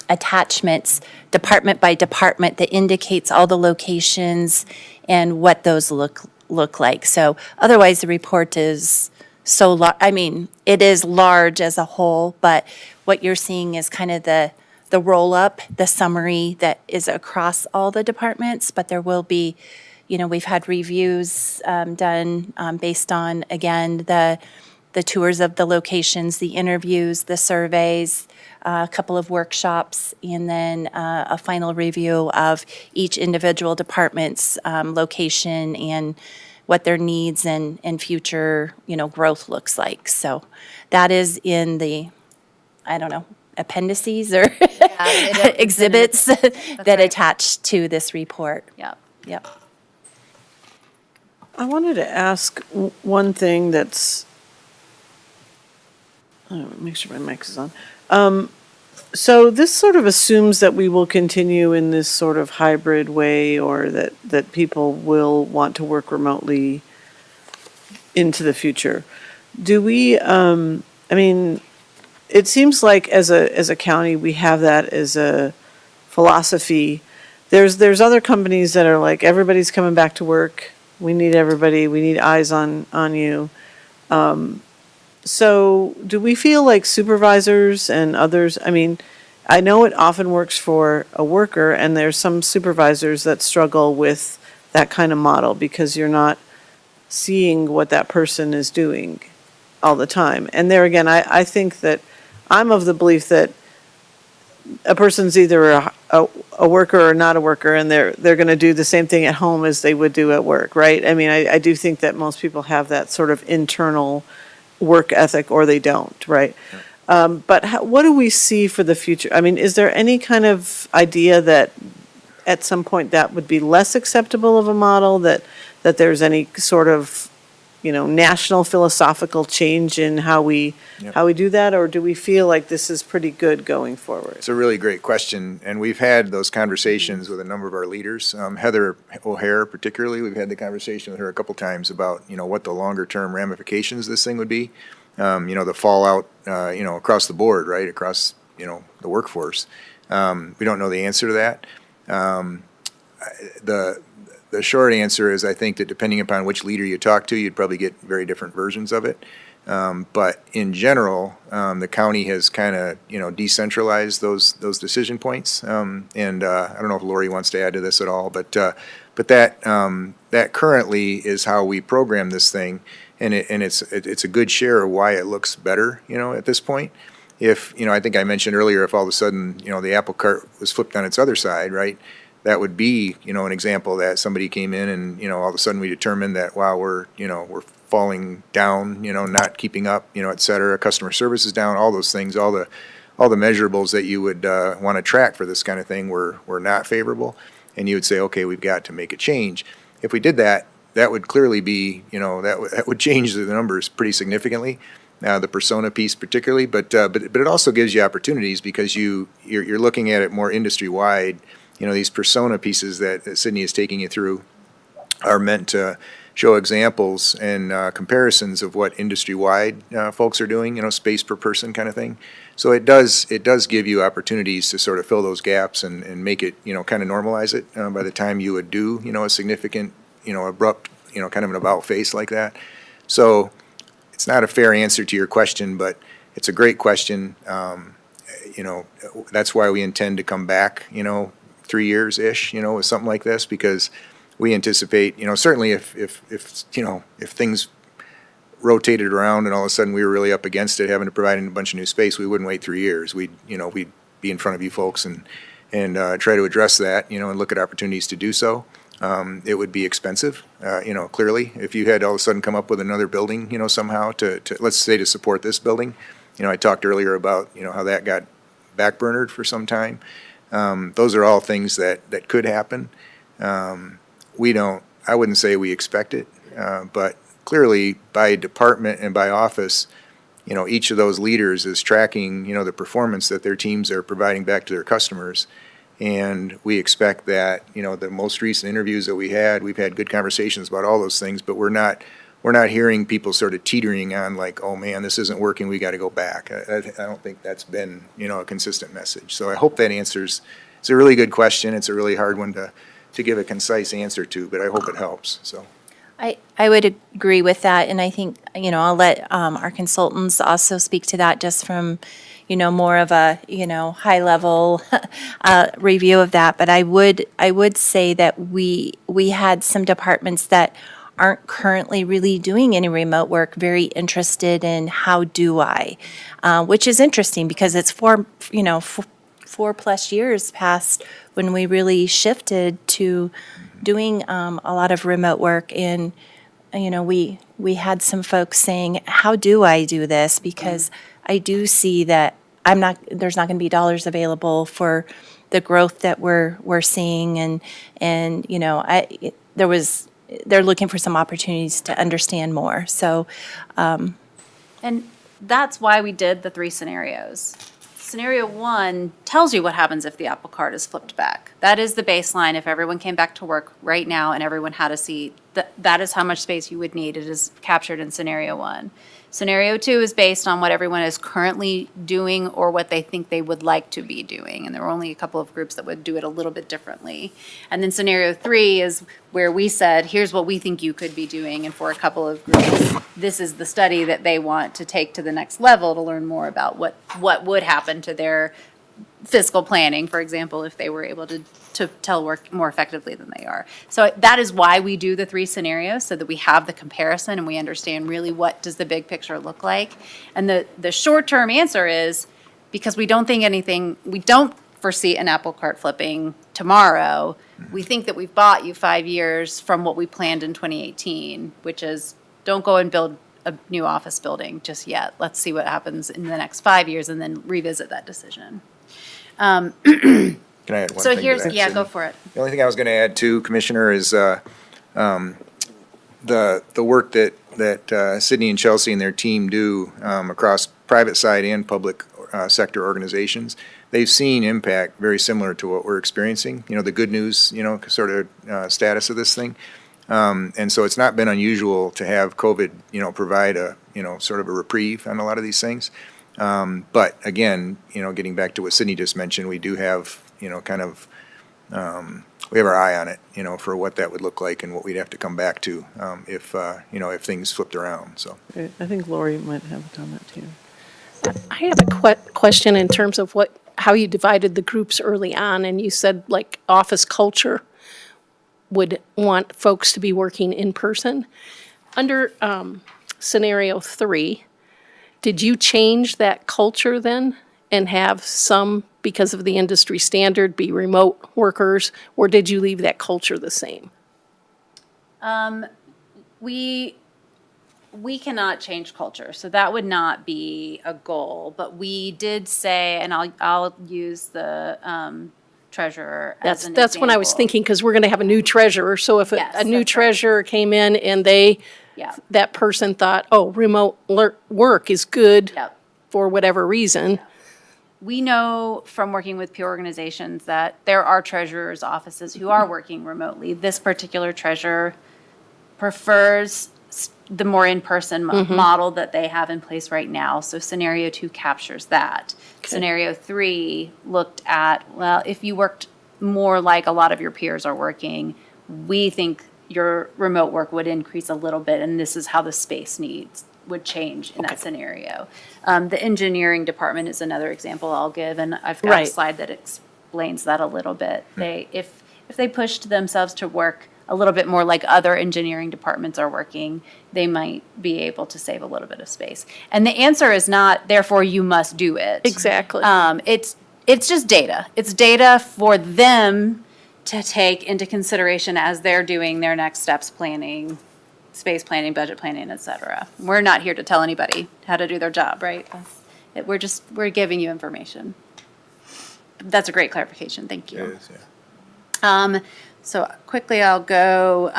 attachments, department by department, that indicates all the locations and what those look like. So otherwise, the report is so large. I mean, it is large as a whole, but what you're seeing is kind of the roll-up, the summary that is across all the departments, but there will be, we've had reviews done based on, again, the tours of the locations, the interviews, the surveys, a couple of workshops, and then a final review of each individual department's location and what their needs and future, growth looks like. So that is in the, I don't know, appendices or exhibits that right. attach to this report. Yep. Yep. I wanted to ask one thing that's, make sure my mic is on. So this sort of assumes that we will continue in this sort of hybrid way, or that people will want to work remotely into the future. Do we, it seems like as a county, we have that as a philosophy. There's other companies that are like, everybody's coming back to work. We need everybody. We need eyes on you. So do we feel like supervisors and others, I know it often works for a worker, and there's some supervisors that struggle with that kind of model because you're not seeing what that person is doing all the time. And there again, I think that I'm of the belief that a person's either a worker or not a worker, and they're going to do the same thing at home as they would do at work, right? I do think that most people have that sort of internal work ethic, or they don't, right? But what do we see for the future? Is there any kind of idea that at some point that would be less acceptable of a model, that there's any sort of national philosophical change in how we do that, or do we feel like this is pretty good going forward? It's a really great question, and we've had those conversations with a number of our leaders. Heather O'Hare particularly, we've had the conversation with her a couple times about, what the longer-term ramifications of this thing would be. The fallout, across the board, right, across, the workforce. We don't know the answer to that. The short answer is I think that depending upon which leader you talk to, you'd probably get very different versions of it. But in general, the county has kind of, decentralized those decision points. And I don't know if Lori wants to add to this at all, but that currently is how we program this thing. And it's a good share of why it looks better, at this point. If, I think I mentioned earlier, if all of a sudden, the apple cart was flipped on its other side, right? That would be, an example that somebody came in and, all of a sudden we determined that, wow, we're falling down, not keeping up, et cetera. Customer service is down, all those things, all all the measurables that you would want to track for this kind of thing were not favorable, and you would say, okay, we've got to make a change. If we did that, that would clearly be, that would change the numbers pretty significantly, the persona piece particularly, but it also gives you opportunities because you're looking at it more industry-wide. These persona pieces that Sydney is taking you through are meant to show examples and comparisons of what industry-wide folks are doing, space per person kind of thing. So it does give you opportunities to sort of fill those gaps and make it, kind of normalize it by the time you would do, a significant, abrupt, kind of an about face like that. So it's not a fair answer to your question, but it's a great question. That's why we intend to come back, 3 years-ish, with something like this, because we anticipate, certainly if things rotated around and all of a sudden we were really up against it, having to provide a bunch of new space, we wouldn't wait 3 years. We'd be in front of you folks and try to address that, and look at opportunities to do so. It would be expensive, clearly. If you had all of a sudden come up with another building, somehow to let's say to support this building. I talked earlier about, how that got backburnered for some time. Those are all things that could happen. I wouldn't say we expect it, but clearly by department and by office, each of those leaders is tracking, the performance that their teams are providing back to their customers. And we expect that, the most recent interviews that we've had good conversations about all those things, but we're not hearing people sort of teetering on like, oh man, this isn't working, we got to go back. I don't think that's been, a consistent message. So I hope that answers, it's a really good question. It's a really hard one to give a concise answer to, but I hope it helps, so. I would agree with that, and I think, I'll let our consultants also speak to that just from, more of a, high-level review of that. But I would say that we had some departments that aren't currently really doing any remote work, very interested in how do I, which is interesting because it's 4+ years past when we really shifted to doing a lot of remote work. And we had some folks saying, how do I do this? Because I do see that there's not going to be dollars available for the growth that we're seeing, and they're looking for some opportunities to understand more. So, And that's why we did the 3 scenarios. Scenario 1 tells you what happens if the apple cart is flipped back. That is the baseline. If everyone came back to work right now and everyone had a seat, that is how much space you would need. It is captured in scenario 1. Scenario 2 is based on what everyone is currently doing or what they think they would like to be doing. And there were only a couple of groups that would do it a little bit differently. And then scenario 3 is where we said, here's what we think you could be doing. And for a couple of groups, this is the study that they want to take to the next level to learn more about what would happen to their fiscal planning, for example, if they were able to telework more effectively than they are. So that is why we do the 3 scenarios, so that we have the comparison and we understand really what does the big picture look like. And the short-term answer is, because we don't foresee an apple cart flipping tomorrow. We think that we've bought you 5 years from what we planned in 2018, which is don't go and build a new office building just yet. Let's see what happens in the next 5 years and then revisit that decision. Can I add one So thing to here's, that, yeah, Sydney? go for it. The only thing I was going to add too, Commissioner, is the work that Sydney and Chelsea and their team do across private side and public sector organizations. They've seen impact very similar to what we're experiencing. The good news, sort of status of this thing. And so it's not been unusual to have COVID, provide a, sort of a reprieve on a lot of these things. But again, getting back to what Sydney just mentioned, we do have, kind of, we have our eye on it, for what that would look like and what we'd have to come back to if things flipped around, so. Great. I think Lori might have a comment too. I have a question in terms of how you divided the groups early on, and you said like office culture would want folks to be working in person. Under scenario 3, did you change that culture then and have some, because of the industry standard, be remote workers, or did you leave that culture the same? we cannot change culture, so that would not be a goal. But we did say, and I'll use the treasurer as an That's when I was example. thinking, because we're going to have a new treasurer. So if Yes, a new that's right. treasurer came in and Yeah. that person thought, oh, remote work is good Yep. for whatever reason. We know from working with peer organizations that there are treasurers' offices who are working remotely. This particular treasurer prefers the more in-person model that they have in place right now. So scenario 2 captures that. Scenario 3 looked at, well, if you worked more like a lot of your peers are working, we think your remote work would increase a little bit, and this is how the space needs would change in that scenario. The engineering department is another example I'll give, and I've got a Right. slide that explains that a little bit. If they pushed themselves to work a little bit more like other engineering departments are working, they might be able to save a little bit of space. And the answer is not, therefore you must do it. Exactly. It's just data. It's data for them to take into consideration as they're doing their next steps planning, space planning, budget planning, et cetera. We're not here to tell anybody how to do their job, right? We're giving you information. That's a great clarification. Thank you. It is, yeah. So quickly I'll go.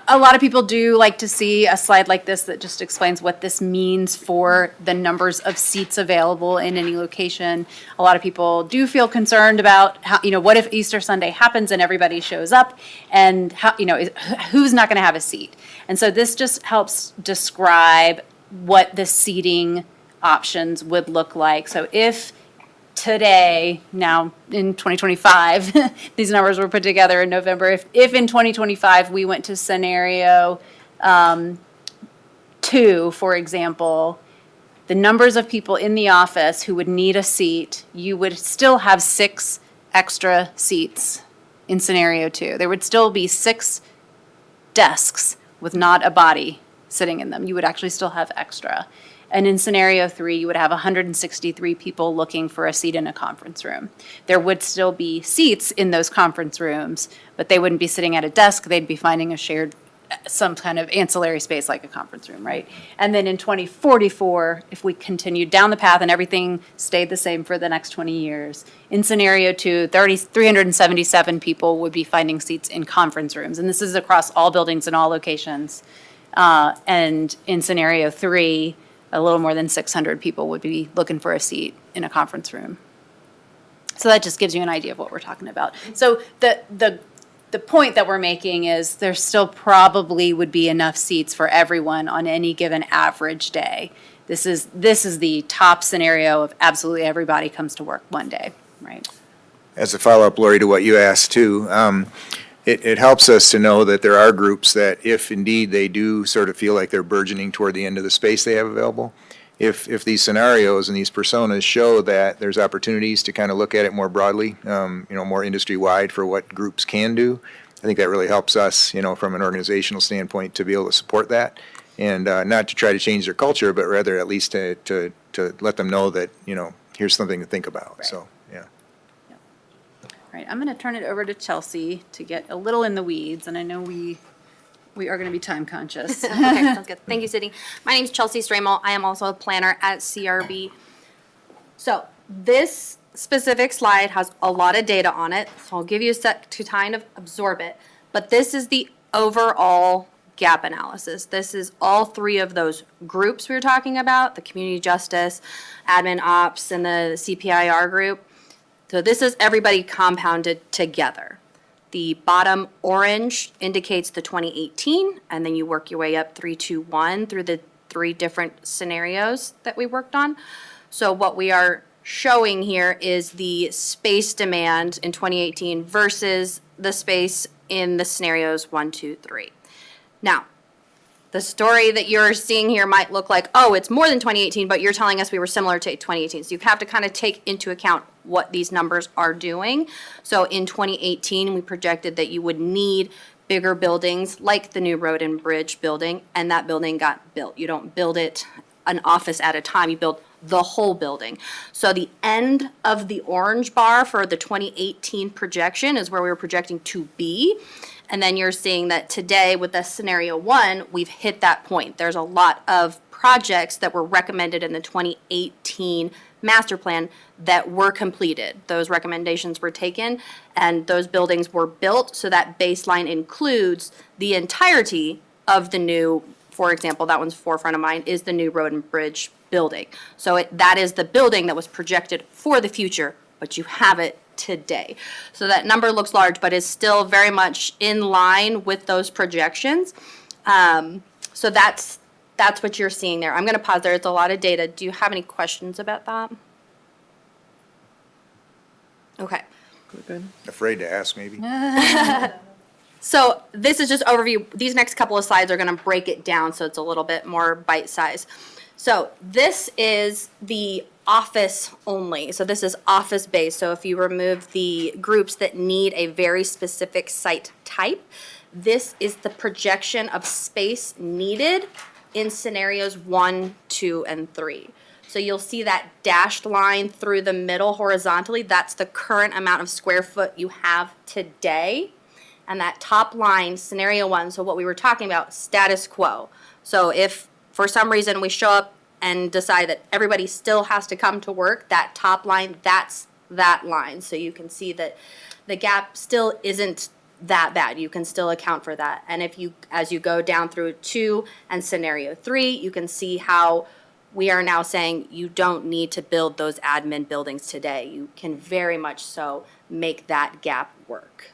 A lot of people do like to see a slide like this that just explains what this means for the numbers of seats available in any location. A lot of people do feel concerned about how, what if Easter Sunday happens and everybody shows up, and how, who's not going to have a seat? And so this just helps describe what the seating options would look like. So if today, now in 2025, these numbers were put together in November. If in 2025 we went to scenario 2, for example, the numbers of people in the office who would need a seat, you would still have 6 extra seats in scenario 2. There would still be 6 desks with not a body sitting in them. You would actually still have extra. And in scenario 3, you would have 163 people looking for a seat in a conference room. There would still be seats in those conference rooms, but they wouldn't be sitting at a desk. They'd be finding a shared, some kind of ancillary space like a conference room, right? And then in 2044, if we continued down the path and everything stayed the same for the next 20 years, in scenario 2, 377 people would be finding seats in conference rooms. And this is across all buildings and all locations. And in scenario 3, a little more than 600 people would be looking for a seat in a conference room. So that just gives you an idea of what we're talking about. So the point that we're making is there still probably would be enough seats for everyone on any given average day. This is the top scenario of absolutely everybody comes to work one day, right? As a follow-up, Lori, to what you asked too, it helps us to know that there are groups that if indeed they do sort of feel like they're burgeoning toward the end of the space they have available, if these scenarios and these personas show that there's opportunities to kind of look at it more broadly, more industry-wide for what groups can do, I think that really helps us, from an organizational standpoint to be able to support that. And not to try to change their culture, but rather at least to let them know that, here's something to think about, Right. so, yeah. All right, I'm going to turn it over to Chelsea to get a little in the weeds, and I know we are going to be time conscious. Okay, sounds good. Thank you, Sydney. My name's Chelsea Stramel. I am also a planner at CRB. So this specific slide has a lot of data on it, so I'll give you a sec to kind of absorb it. But this is the overall gap analysis. This is all 3 of those groups we were talking about, the community justice, admin ops, and the CPIR group. So this is everybody compounded together. The bottom orange indicates the 2018, and then you work your way up 3, 2, 1 through the 3 different scenarios that we worked on. So what we are showing here is the space demand in 2018 versus the space in the scenarios 1, 2, 3. Now, the story that you're seeing here might look like, oh, it's more than 2018, but you're telling us we were similar to 2018. So you have to kind of take into account what these numbers are doing. So in 2018, we projected that you would need bigger buildings like the new road and bridge building, and that building got built. You don't build it an office at a time, you build the whole building. So the end of the orange bar for the 2018 projection is where we were projecting to be. And then you're seeing that today with the scenario 1, we've hit that point. There's a lot of projects that were recommended in the 2018 master plan that were completed. Those recommendations were taken and those buildings were built, so that baseline includes the entirety of the new, for example, that one's forefront of mind, is the new road and bridge building. So that is the building that was projected for the future, but you have it today. So that number looks large, but is still very much in line with those projections. So that's what you're seeing there. I'm going to pause there. It's a lot of data. Do you have any questions about that? Okay. Afraid to ask, maybe? So this is just overview. These next couple of slides are going to break it down so it's a little bit more bite size. So this is the office only. So this is office based. So if you remove the groups that need a very specific site type, this is the projection of space needed in scenarios 1, 2, and 3. So you'll see that dashed line through the middle horizontally. That's the current amount of square foot you have today. And that top line, scenario 1, so what we were talking about, status quo. So if for some reason we show up and decide that everybody still has to come to work, that top line, that's that line. So you can see that the gap still isn't that bad. You can still account for that. And if you, as you go down through 2 and scenario 3, you can see how we are now saying you don't need to build those admin buildings today. You can very much so make that gap work.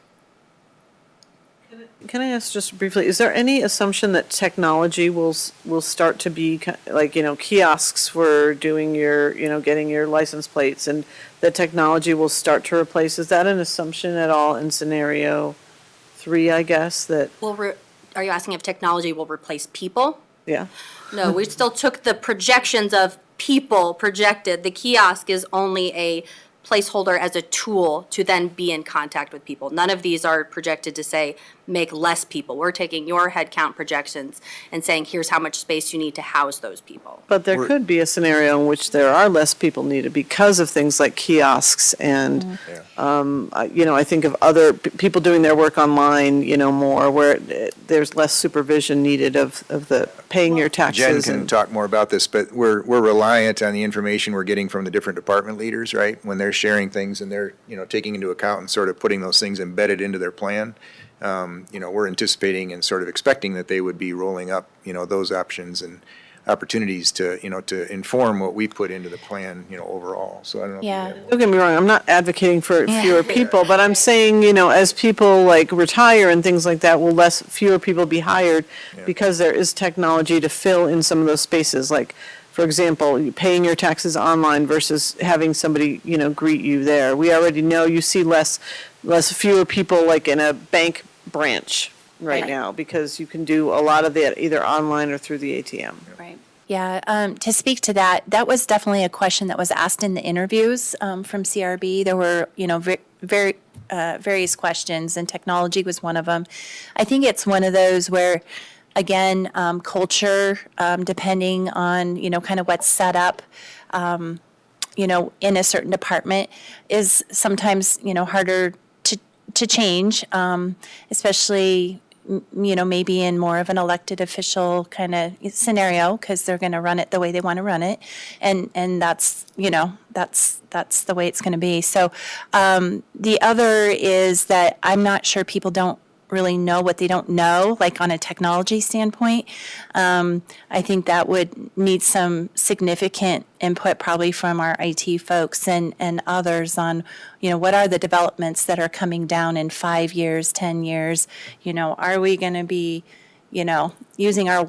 Can I ask just briefly, is there any assumption that technology will start to be like, kiosks for doing your, getting your license plates, and the technology will start to replace? Is that an assumption at all in scenario 3, I guess, that, Are you asking if technology will replace people? yeah? No, we still took the projections of people projected. The kiosk is only a placeholder as a tool to then be in contact with people. None of these are projected to say make less people. We're taking your headcount projections and saying here's how much space you need to house those people. But there could be a scenario in which there are less people needed because of things like kiosks and, I think of other people doing their work online, more where there's less supervision needed of the paying your Jen taxes. can And talk more about this, but we're reliant on the information we're getting from the different department leaders, right? When they're sharing things and they're, taking into account and sort of putting those things embedded into their plan. We're anticipating and sort of expecting that they would be rolling up, those options and opportunities to, to inform what we put into the plan, overall. So I don't know. If you Yeah. have- don't get me wrong, I'm not advocating for fewer people, but I'm saying, as people like retire and things like that, will fewer people be hired because there is technology to fill in some of those spaces, like, for example, paying your taxes online versus having somebody, greet you there. We already know you see fewer people like in a bank branch right now because you can do a lot of that either online or through the ATM. Right. Yeah, to speak to that, that was definitely a question that was asked in the interviews from CRB. There were, very various questions, and technology was one of them. I think it's one of those where, again, culture, depending on, kind of what's set up, in a certain department, is sometimes, harder to change, especially, maybe in more of an elected official kind of scenario, because they're going to run it the way they want to run it. And that's, that's the way it's going to be. So the other is that I'm not sure people don't really know what they don't know, like on a technology standpoint. I think that would need some significant input probably from our IT folks and others on, what are the developments that are coming down in 5 years, 10 years? Are we going to be, using our,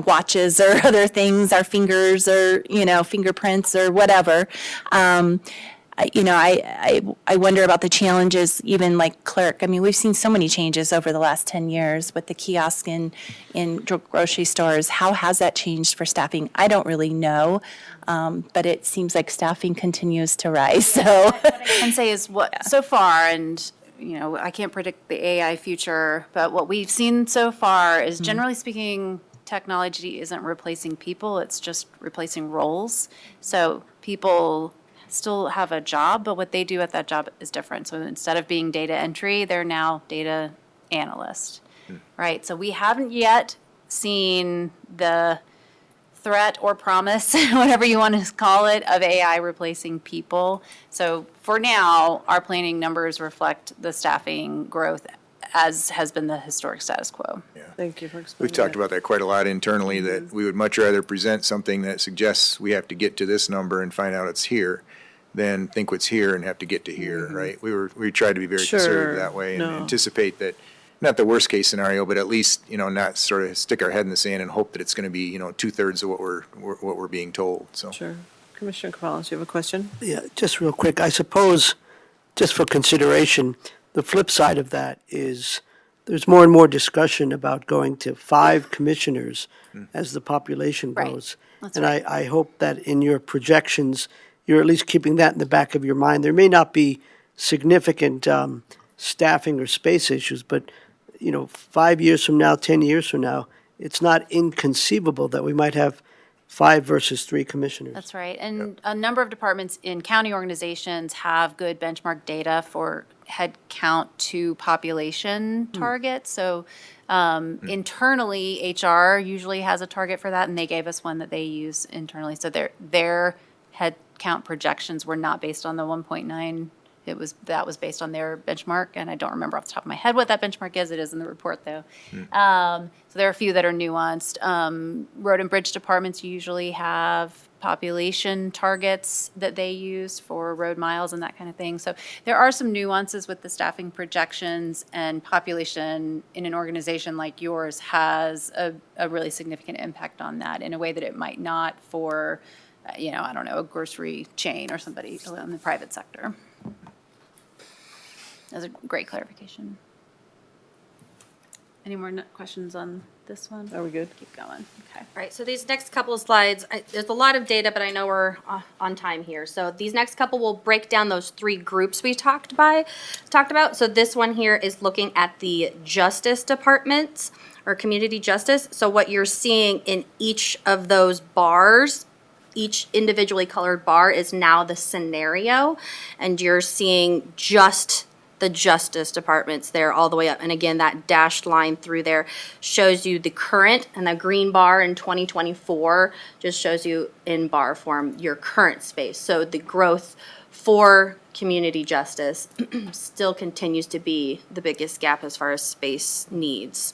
watches or other things, our fingers or, fingerprints or whatever? I wonder about the challenges, even like clerk. I mean, we've seen so many changes over the last 10 years with the kiosk in grocery stores. How has that changed for staffing? I don't really know, but it seems like staffing continues to rise, so. What I can say is so far, and, I can't predict the AI future, but what we've seen so far is generally speaking, technology isn't replacing people, it's just replacing roles. So people still have a job, but what they do at that job is different. So instead of being data entry, they're now data analyst, right? So we haven't yet seen the threat or promise, whatever you want to call it, of AI replacing people. So for now, our planning numbers reflect the staffing growth as has been the historic status quo. Thank you for We've explaining talked that. about that quite a lot internally, that we would much rather present something that suggests we have to get to this number and find out it's here than think what's here and have to get to here, right? We tried to be very Sure, conservative that way and no. anticipate that, not the worst case scenario, but at least, not sort of stick our head in the sand and hope that it's gonna be, 2/3 of what we're being told, so. Sure. Commissioner Cavallo, do you have a question? Yeah, just real quick, I suppose, just for consideration, the flip side of that is there's more and more discussion about going to 5 commissioners as the population Right. grows. That's And right. I hope that in your projections, you're at least keeping that in the back of your mind. There may not be significant staffing or space issues, but, 5 years from now, 10 years from now, it's not inconceivable that we might have 5 versus 3 commissioners. That's right. And a number of departments in county organizations have good benchmark data for head count to population targets. So internally, HR usually has a target for that, and they gave us one that they use internally. So their head count projections were not based on the 1.9. That was based on their benchmark, and I don't remember off the top of my head what that benchmark is. It is in the report, though. So there are a few that are nuanced. Road and bridge departments usually have population targets that they use for road miles and that kind of thing. So there are some nuances with the staffing projections, and population in an organization like yours has a really significant impact on that in a way that it might not for, I don't know, a grocery chain or somebody in the private sector. That's a great clarification. Any more questions on this one? Are we good? Keep going. Okay. All right, so these next couple of slides, there's a lot of data, but I know we're on time here. So these next couple will break down those 3 groups we talked about. So this one here is looking at the justice departments or community justice. So what you're seeing in each of those bars, each individually colored bar is now the scenario, and you're seeing just the justice departments there all the way up. And again, that dashed line through there shows you the current, and the green bar in 2024 just shows you in bar form your current space. So the growth for community justice still continues to be the biggest gap as far as space needs.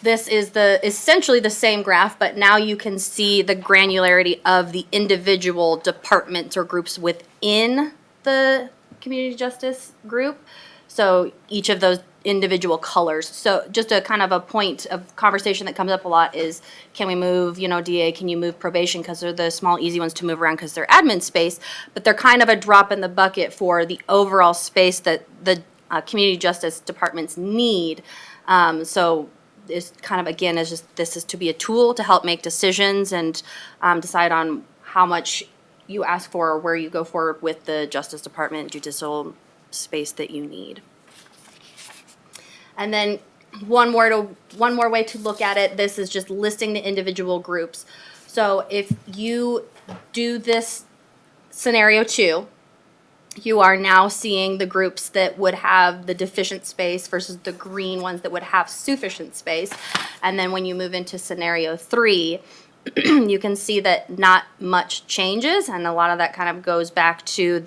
This is essentially the same graph, but now you can see the granularity of the individual departments or groups within the community justice group. So each of those individual colors. So just a kind of a point of conversation that comes up a lot is, can we move, DA, can you move probation? Because they're the small, easy ones to move around because they're admin space, but they're kind of a drop in the bucket for the overall space that the community justice departments need. So is kind of, again, is just, this is to be a tool to help make decisions and decide on how much you ask for or where you go forward with the Justice Department judicial space that you need. And then one more way to look at it, this is just listing the individual groups. So if you do this scenario 2, you are now seeing the groups that would have the deficient space versus the green ones that would have sufficient space. And then when you move into scenario 3, you can see that not much changes, and a lot of that kind of goes back to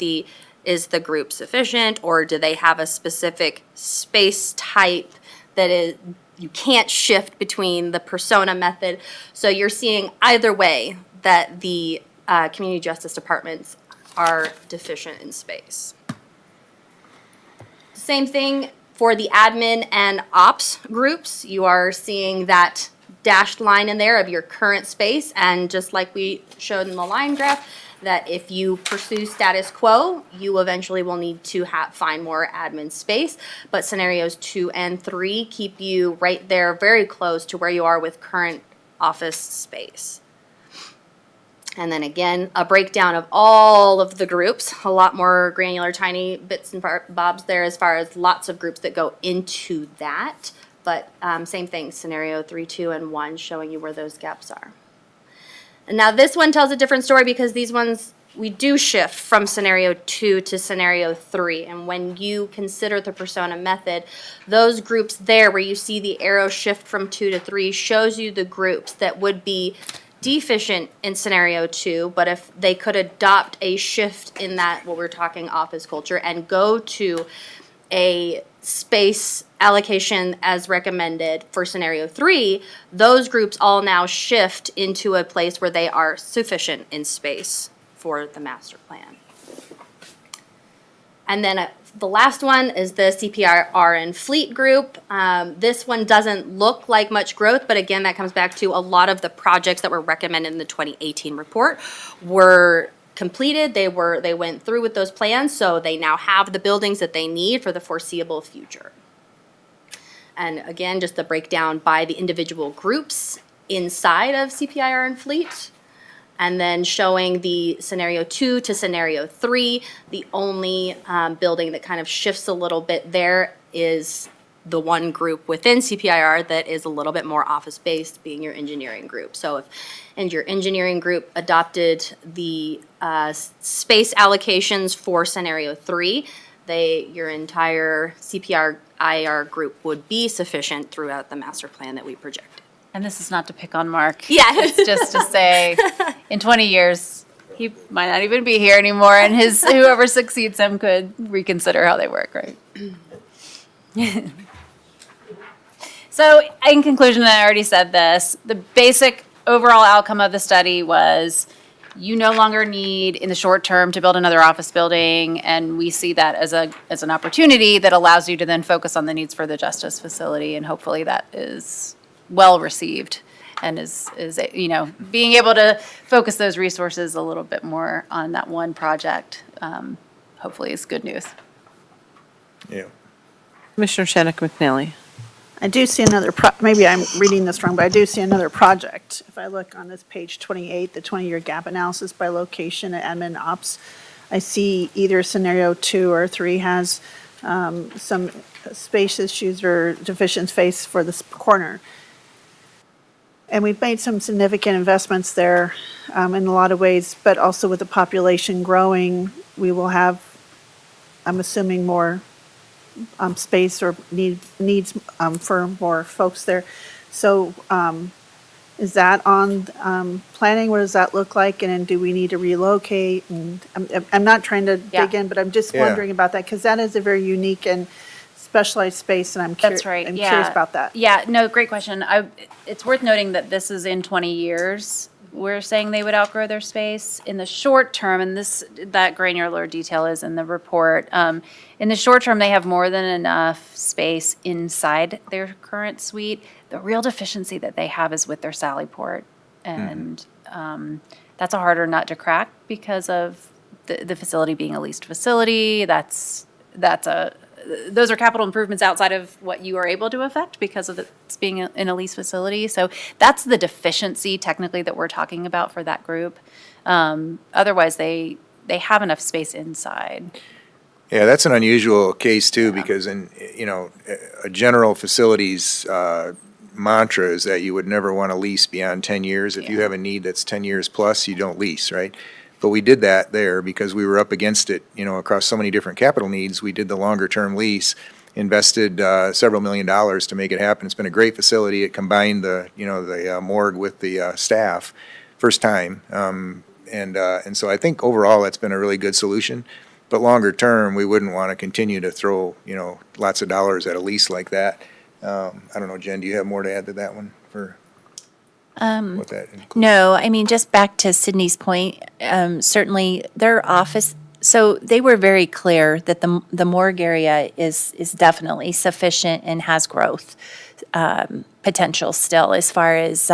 is the group sufficient, or do they have a specific space type that is, you can't shift between the persona method. So you're seeing either way that the community justice departments are deficient in space. Same thing for the admin and ops groups. You are seeing that dashed line in there of your current space, and just like we showed in the line graph, that if you pursue status quo, you eventually will need to find more admin space. But scenarios 2 and 3 keep you right there very close to where you are with current office space. And then again, a breakdown of all of the groups, a lot more granular, tiny bits and bobs there as far as lots of groups that go into that. But same thing, scenario 3, 2, and 1 showing you where those gaps are. And now this one tells a different story because these ones we do shift from scenario 2 to scenario 3. And when you consider the persona method, those groups there where you see the arrow shift from 2 to 3 shows you the groups that would be deficient in scenario 2, but if they could adopt a shift in that, what we're talking office culture, and go to a space allocation as recommended for scenario 3, those groups all now shift into a place where they are sufficient in space for the master plan. And then the last one is the CPR and fleet group. This one doesn't look like much growth, but again, that comes back to a lot of the projects that were recommended in the 2018 report were completed. They went through with those plans, so they now have the buildings that they need for the foreseeable future. And again, just the breakdown by the individual groups inside of CPIR and fleet. And then showing the scenario 2 to scenario 3. The only building that kind of shifts a little bit there is the one group within CPIR that is a little bit more office-based, being your engineering group. So if your engineering group adopted the space allocations for scenario 3, your entire CPIR group would be sufficient throughout the master plan that we projected. And this is not to pick on Mark. Yeah. It's just to say, in 20 years, he might not even be here anymore, and whoever succeeds him could reconsider how they work, right? So, in conclusion, I already said this, the basic overall outcome of the study was you no longer need, in the short term, to build another office building, and we see that as an opportunity that allows you to then focus on the needs for the justice facility, and hopefully that is well received and is being able to focus those resources a little bit more on that one project, hopefully is good news. Yeah. Commissioner Shannon McNally. I do see another, maybe I'm reading this wrong, but I do see another project. If I look on this page 28, the 20-year gap analysis by location at admin ops, I see either scenario 2 or 3 has some space issues or deficient space for this corner. And we've made some significant investments there in a lot of ways, but also with the population growing, we will have, I'm assuming, more space or needs for more folks there. So is that on planning? What does that look like? And then do we need to relocate? And I'm not trying to dig in, but I'm just wondering about that because that is a very unique and specialized space, and I'm curious. That's right. I'm curious about that. Yeah, no, great question. It's worth noting that this is in 20 years. We're saying they would outgrow their space in the short term, and that granular detail is in the report. In the short term, they have more than enough space inside their current suite. The real deficiency that they have is with their Sally Port, and that's a harder nut to crack because of the facility being a leased facility. Those are capital improvements outside of what you are able to affect because of it's being in a leased facility. So that's the deficiency technically that we're talking about for that group. Otherwise, they have enough space inside. Yeah, that's an unusual case too, because a general facilities mantra is that you would never want to lease beyond 10 years. If you have a need that's 10 years plus, you don't lease, right? But we did that there because we were up against it, across so many different capital needs. We did the longer-term lease, invested several $1 million to make it happen. It's been a great facility. It combined the morgue with the staff, first time. And so I think overall that's been a really good solution. But longer term, we wouldn't want to continue to throw, lots of dollars at a lease like that. I don't know, Jen, do you have more to add to that one for? What that includes? No, I mean, just back to Sydney's point, certainly their office, so they were very clear that the morgue area is definitely sufficient and has growth potential still as far as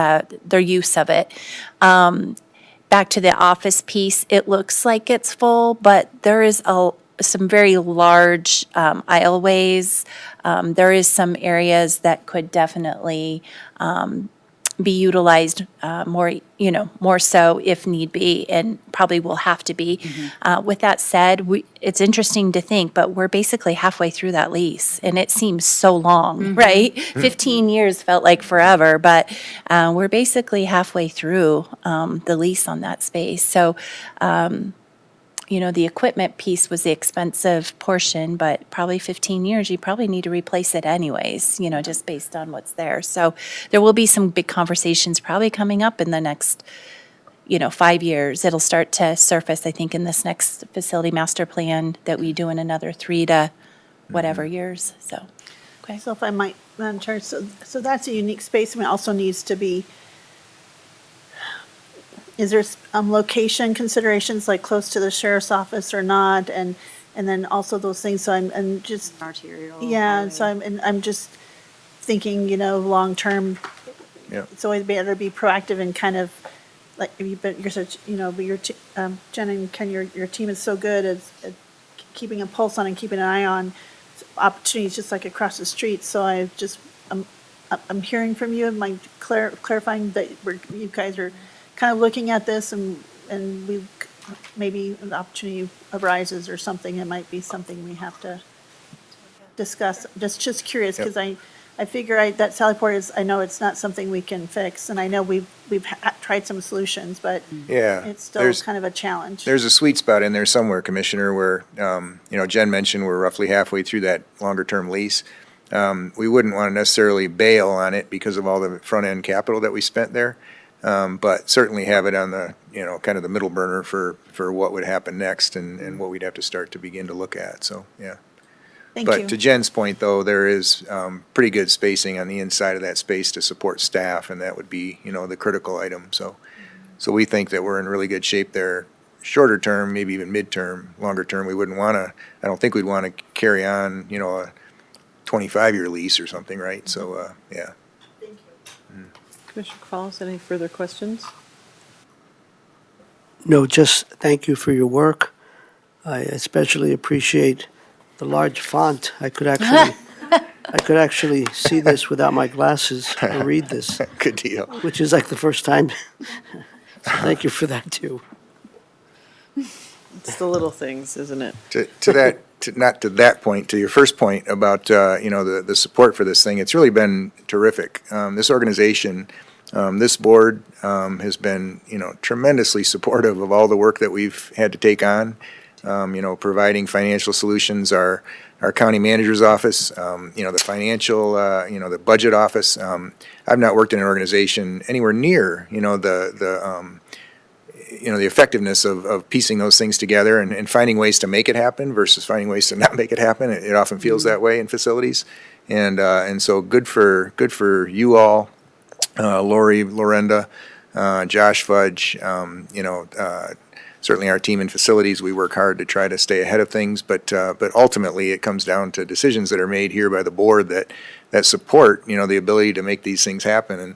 their use of it. Back to the office piece, it looks like it's full, but there is some very large aisleways. There is some areas that could definitely be utilized more so if need be, and probably will have to be. With that said, it's interesting to think, but we're basically halfway through that lease, and it seems so long, right? 15 years felt like forever, but we're basically halfway through the lease on that space. So the equipment piece was the expensive portion, but probably 15 years, you probably need to replace it anyways, just based on what's there. So there will be some big conversations probably coming up in the next, 5 years. It'll start to surface, I think, in this next facility master plan that we do in another 3 to whatever years, so. Okay. So if I might, Madam Chair, so that's a unique space, and it also needs to be, is there location considerations, like close to the sheriff's office or not, and then also those things, so I'm just, Arterial. yeah, so I'm just thinking, long-term, Yeah. it's always better to be proactive and kind of, like, but you're such, but Jen and Ken, your team is so good at keeping a pulse on and keeping an eye on opportunities just like across the street, so I'm hearing from you, am I clarifying that you guys are kind of looking at this, and we, maybe an opportunity arises or something, it might be something we have to discuss. Just curious, because I figure that Sallyport is, I know it's not something we can fix, and I know we've tried some solutions, but Yeah. it's still kind of a challenge. There's a sweet spot in there somewhere, Commissioner, where, Jen mentioned we're roughly halfway through that longer-term lease. We wouldn't want to necessarily bail on it because of all the front-end capital that we spent there, but certainly have it on the, kind of the middle burner for what would happen next and what we'd have to start to begin to look at, so, yeah. Thank But you. to Jen's point, though, there is pretty good spacing on the inside of that space to support staff, and that would be, the critical item. So we think that we're in really good shape there. Shorter term, maybe even midterm, longer term, we wouldn't want to, I don't think we'd want to carry on, a 25-year lease or something, right? So, yeah. Commissioner Cross, any further questions? No, just thank you for your work. I especially appreciate the large font. I could actually see this without my glasses or read this, Good deal. which is like the first time. So thank you for that, too. It's the little things, isn't it? To that, not to that point, to your first point about, the support for this thing, it's really been terrific. This organization, this board has been, tremendously supportive of all the work that we've had to take on, providing financial solutions, our county manager's office, the financial, the budget office. I've not worked in an organization anywhere near, the effectiveness of piecing those things together and finding ways to make it happen versus finding ways to not make it happen. It often feels that way in facilities. And so good for you all, Lori, Lorenda, Josh Fudge, certainly our team in facilities, we work hard to try to stay ahead of things, but ultimately it comes down to decisions that are made here by the board that support, the ability to make these things happen. And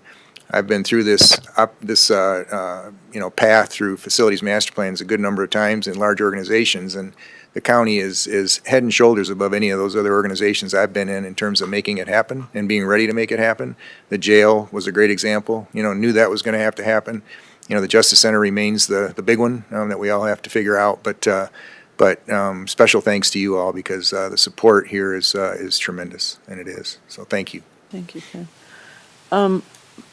I've been through this path through facilities master plans a good number of times in large organizations, and the county is head and shoulders above any of those other organizations I've been in terms of making it happen and being ready to make it happen. The jail was a great example, knew that was going to have to happen. The Justice Center remains the big one that we all have to figure out, but special thanks to you all because the support here is tremendous, and it is. So thank you. Thank you, Ken.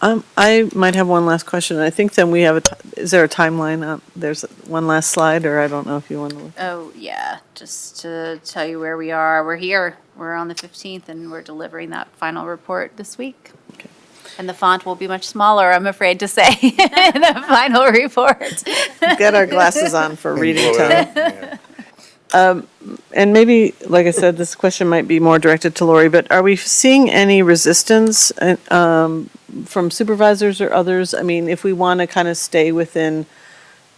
I might have one last question. I think then we have is there a timeline? There's one last slide, or I don't know if you want to look. Oh, yeah, just to tell you where we are. We're here. We're on the 15th, and we're delivering that final report this week. Okay. And the font will be much smaller, I'm afraid to say, in the final report. Get our glasses on for reading Blow it time. out, yeah. And maybe, like I said, this question might be more directed to Lori, but are we seeing any resistance from supervisors or others? I mean, if we want to kind of stay within,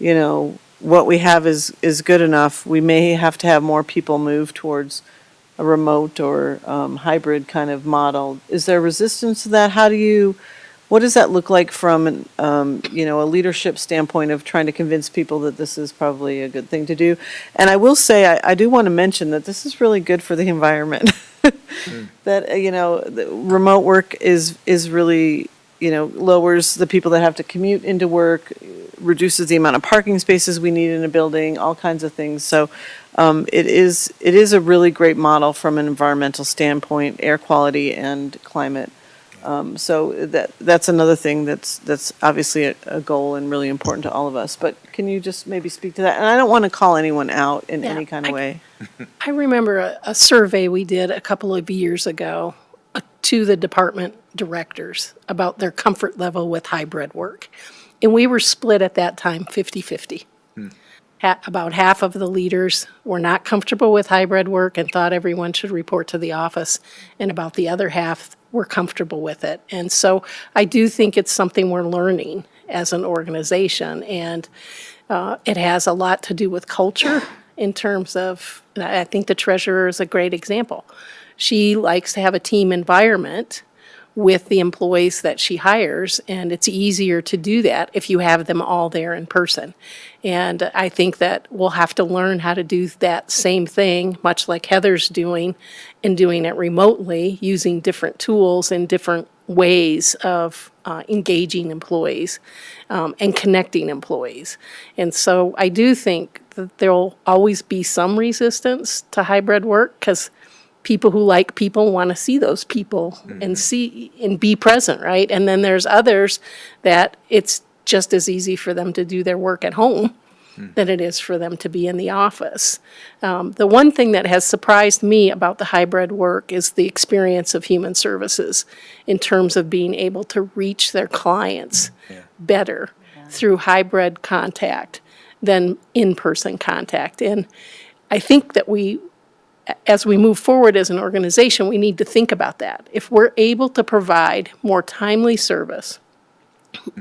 what we have is good enough, we may have to have more people move towards a remote or hybrid kind of model. Is there resistance to that? What does that look like from, a leadership standpoint of trying to convince people that this is probably a good thing to do? And I will say, I do want to mention that this is really good for the environment. That, the remote work is really, lowers the people that have to commute into work, reduces the amount of parking spaces we need in a building, all kinds of things. So it is a really great model from an environmental standpoint, air quality and climate So that's another thing that's obviously a goal and really important to all of us. But can you just maybe speak to that? And I don't want to call anyone out in Yeah, any kind of way. I remember a survey we did a couple of years ago to the department directors about their comfort level with hybrid work. And we were split at that time 50-50. About half of the leaders were not comfortable with hybrid work and thought everyone should report to the office, and about the other half were comfortable with it. And so I do think it's something we're learning as an organization, and it has a lot to do with culture in terms of, I think the treasurer is a great example. She likes to have a team environment with the employees that she hires, and it's easier to do that if you have them all there in person. And I think that we'll have to learn how to do that same thing, much like Heather's doing, and doing it remotely, using different tools and different ways of engaging employees and connecting employees. And so I do think that there'll always be some resistance to hybrid work, because people who like people want to see those people and see and be present, right? And then there's others that it's just as easy for them to do their work at home than it is for them to be in the office. The one thing that has surprised me about the hybrid work is the experience of human services in terms of being able to reach their clients better through hybrid contact than in-person contact. And I think that as we move forward as an organization, we need to think about that. If we're able to provide more timely service,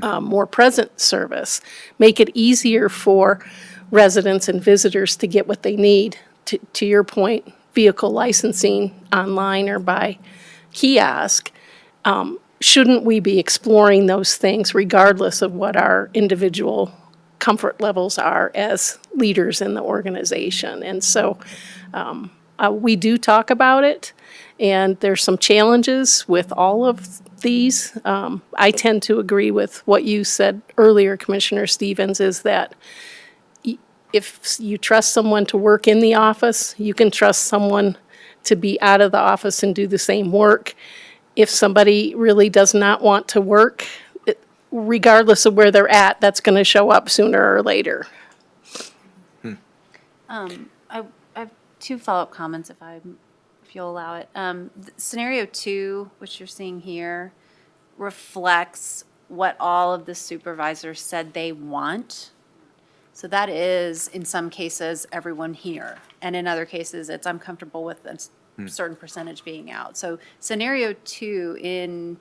more present service, make it easier for residents and visitors to get what they need, to your point, vehicle licensing online or by kiosk, shouldn't we be exploring those things regardless of what our individual comfort levels are as leaders in the organization? And so we do talk about it, and there's some challenges with all of these. I tend to agree with what you said earlier, Commissioner Stevens, is that if you trust someone to work in the office, you can trust someone to be out of the office and do the same work. If somebody really does not want to work, regardless of where they're at, that's going to show up sooner or later. I have two follow-up comments if you'll allow it. Scenario 2, which you're seeing here, reflects what all of the supervisors said they want. So that is, in some cases, everyone here. And in other cases, it's I'm comfortable with a certain percentage being out. So scenario 2, in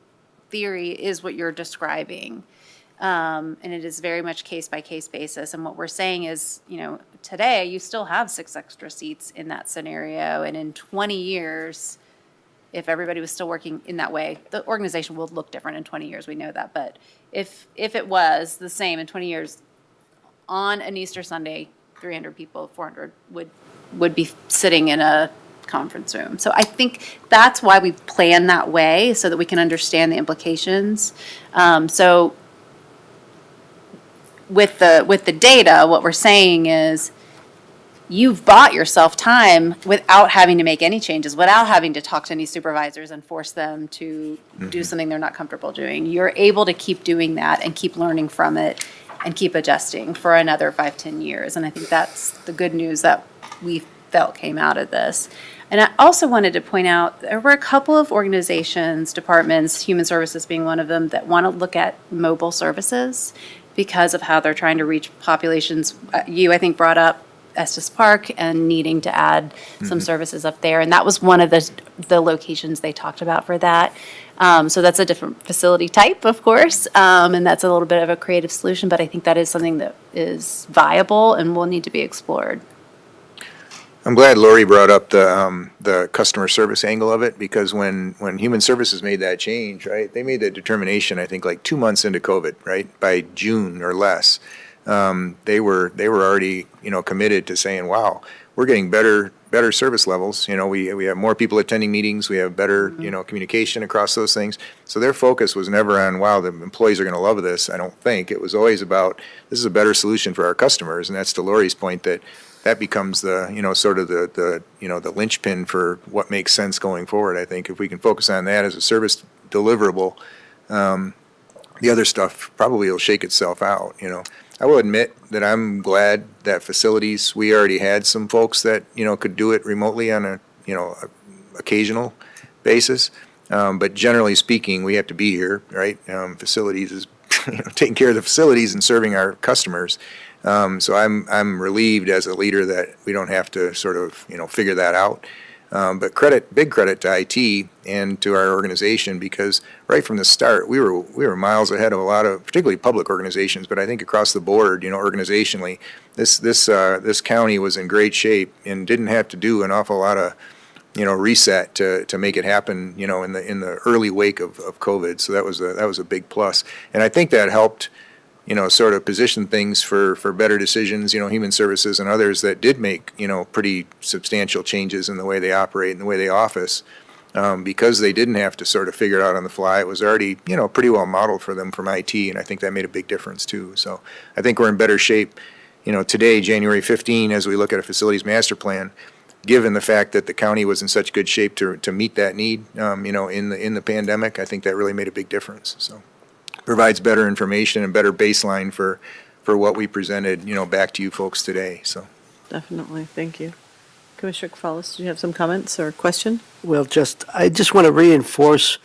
theory, is what you're describing. And it is very much case-by-case basis. And what we're saying is, today, you still have 6 extra seats in that scenario. And in 20 years, if everybody was still working in that way, the organization will look different in 20 years. We know that. But if it was the same in 20 years, on an Easter Sunday, 300 people, 400 would be sitting in a conference room. So I think that's why we plan that way, so that we can understand the implications. So with the data, what we're saying is you've bought yourself time without having to make any changes, without having to talk to any supervisors and force them to do something they're not comfortable doing. You're able to keep doing that and keep learning from it and keep adjusting for another 5-10 years. And I think that's the good news that we felt came out of this. And I also wanted to point out, there were a couple of organizations, departments, Human Services being one of them, that want to look at mobile services because of how they're trying to reach populations. You, I think, brought up Estes Park and needing to add some services up there. And that was one of the locations they talked about for that. So that's a different facility type, of course, and that's a little bit of a creative solution, but I think that is something that is viable and will need to be explored. I'm glad Lori brought up the customer service angle of it, because when Human Services made that change, right, they made that determination, I think, like 2 months into COVID, right, by June or less. They were already, committed to saying, wow, we're getting better service levels. We have more people attending meetings. We have better, communication across those things. So their focus was never on, wow, the employees are going to love this. I don't think. It was always about, this is a better solution for our customers. And that's to Lori's point, that becomes the, sort of the linchpin for what makes sense going forward. I think if we can focus on that as a service deliverable, the other stuff probably will shake itself out, I will admit that I'm glad that facilities, we already had some folks that, could do it remotely on a occasional basis. But generally speaking, we have to be here, right? Facilities is taking care of the facilities and serving our customers. So I'm relieved as a leader that we don't have to sort of, figure that out. But big credit to IT and to our organization, because right from the start, we were miles ahead of a lot of, particularly public organizations, but I think across the board, organizationally, this county was in great shape and didn't have to do an awful lot of, reset to make it happen, in the early wake of COVID. So that was a big plus. And I think that helped, sort of position things for better decisions, human services and others that did make, pretty substantial changes in the way they operate and the way they office, because they didn't have to sort of figure it out on the fly. It was already, pretty well modeled for them from IT, and I think that made a big difference too. So I think we're in better shape, today, January 15, as we look at a facilities master plan, given the fact that the county was in such good shape to meet that need, in the pandemic. I think that really made a big difference. So provides better information and better baseline for what we presented, back to you folks today. So Definitely, thank you. Commissioner Kefaulis, do you have some comments or question? Well, I just want to reinforce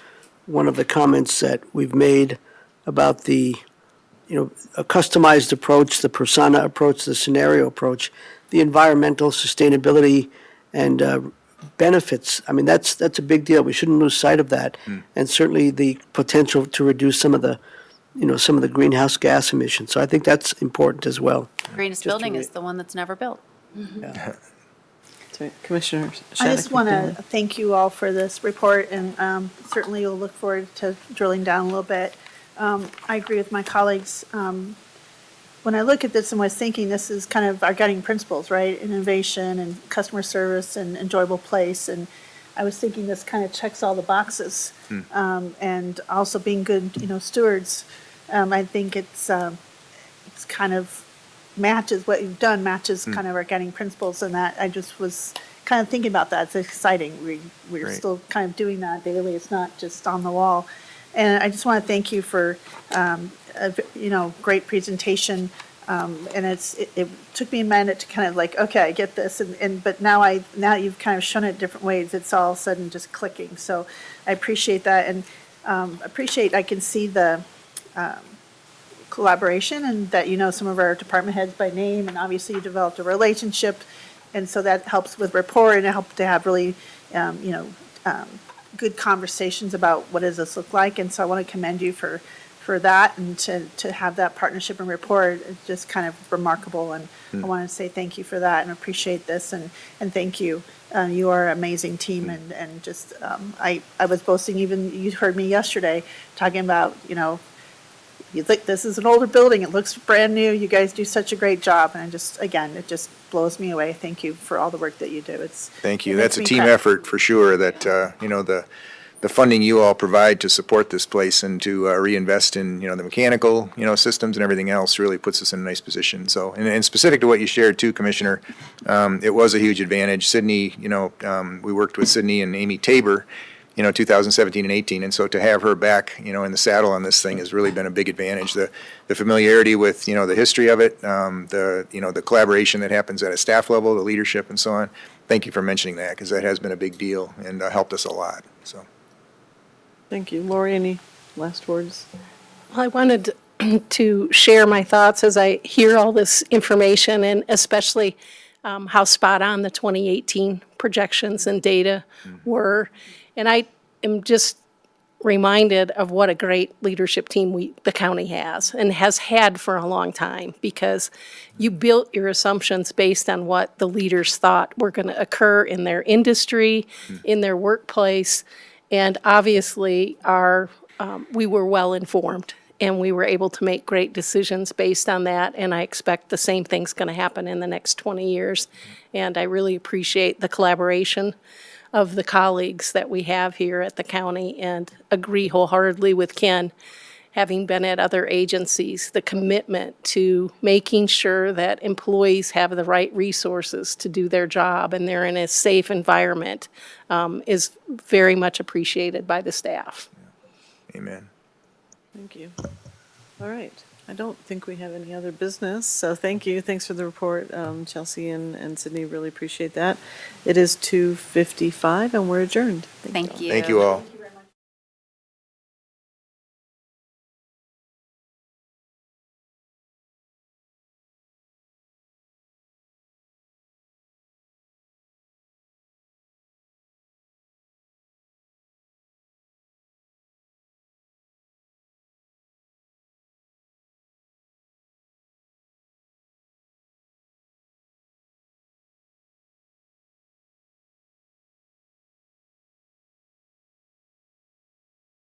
one of the comments that we've made about the, a customized approach, the persona approach, the scenario approach, the environmental sustainability and benefits. I mean, that's a big deal. We shouldn't lose sight of that. And certainly the potential to reduce some of the, some of the greenhouse gas emissions. So I think that's important as well. Greenest building is the one that's never built. That's right. Commissioner Shattuck. I just want to thank you all for this report, and certainly we'll look forward to drilling down a little bit. I agree with my colleagues. When I look at this and was thinking, this is kind of our guiding principles, right? Innovation and customer service and enjoyable place. And I was thinking this kind of checks all the boxes. And also being good, stewards. I think it's kind of matches what you've done, matches kind of our guiding principles, and that I just was kind of thinking about that. It's exciting. We're Right. still kind of doing that daily. It's not just on the wall. And I just want to thank you for great presentation. And it took me a minute to kind of like, okay, I get this, but now you've kind of shown it different ways. It's all of a sudden just clicking. So I appreciate that, and I can see the collaboration, and that some of our department heads by name, and obviously you developed a relationship, and so that helps with rapport, and it helps to have really good conversations about what does this look like. And so I want to commend you for that, and to have that partnership and rapport is just kind of remarkable. And I want to say thank you for that and appreciate this, and thank you. You are an amazing team, and just I was boasting, even you heard me yesterday talking about, you think this is an older building, it looks brand new, you guys do such a great job, and it just blows me away. Thank you for all the work that you do. Thank you. it That's makes a me team proud. effort for sure, that, the funding you all provide to support this place and to reinvest in, the mechanical, systems and everything else really puts us in a nice position. So, and specific to what you shared too, Commissioner, it was a huge advantage. Sydney, we worked with Sydney and Amy Tabor, 2017 and 18. And so to have her back, in the saddle on this thing has really been a big advantage. The familiarity with, the history of it, the collaboration that happens at a staff level, the leadership and so on. Thank you for mentioning that, because that has been a big deal and helped us a lot. So. Thank you. Lori, any last words? Well, I wanted to share my thoughts as I hear all this information, and especially how spot on the 2018 projections and data were. And I am just reminded of what a great leadership team the county has and has had for a long time, because you built your assumptions based on what the leaders thought were going to occur in their industry, in their workplace, and obviously we were well informed, and we were able to make great decisions based on that, and I expect the same thing's going to happen in the next 20 years. And I really appreciate the collaboration of the colleagues that we have here at the county, and agree wholeheartedly with Ken, having been at other agencies, the commitment to making sure that employees have the right resources to do their job and they're in a safe environment is very much appreciated by the staff. Amen. Thank you. All right. I don't think we have any other business, so thank you. Thanks for the report, Chelsea and Sydney. Really appreciate that. It is 2:55 and we're adjourned. Thank you. Thank you all.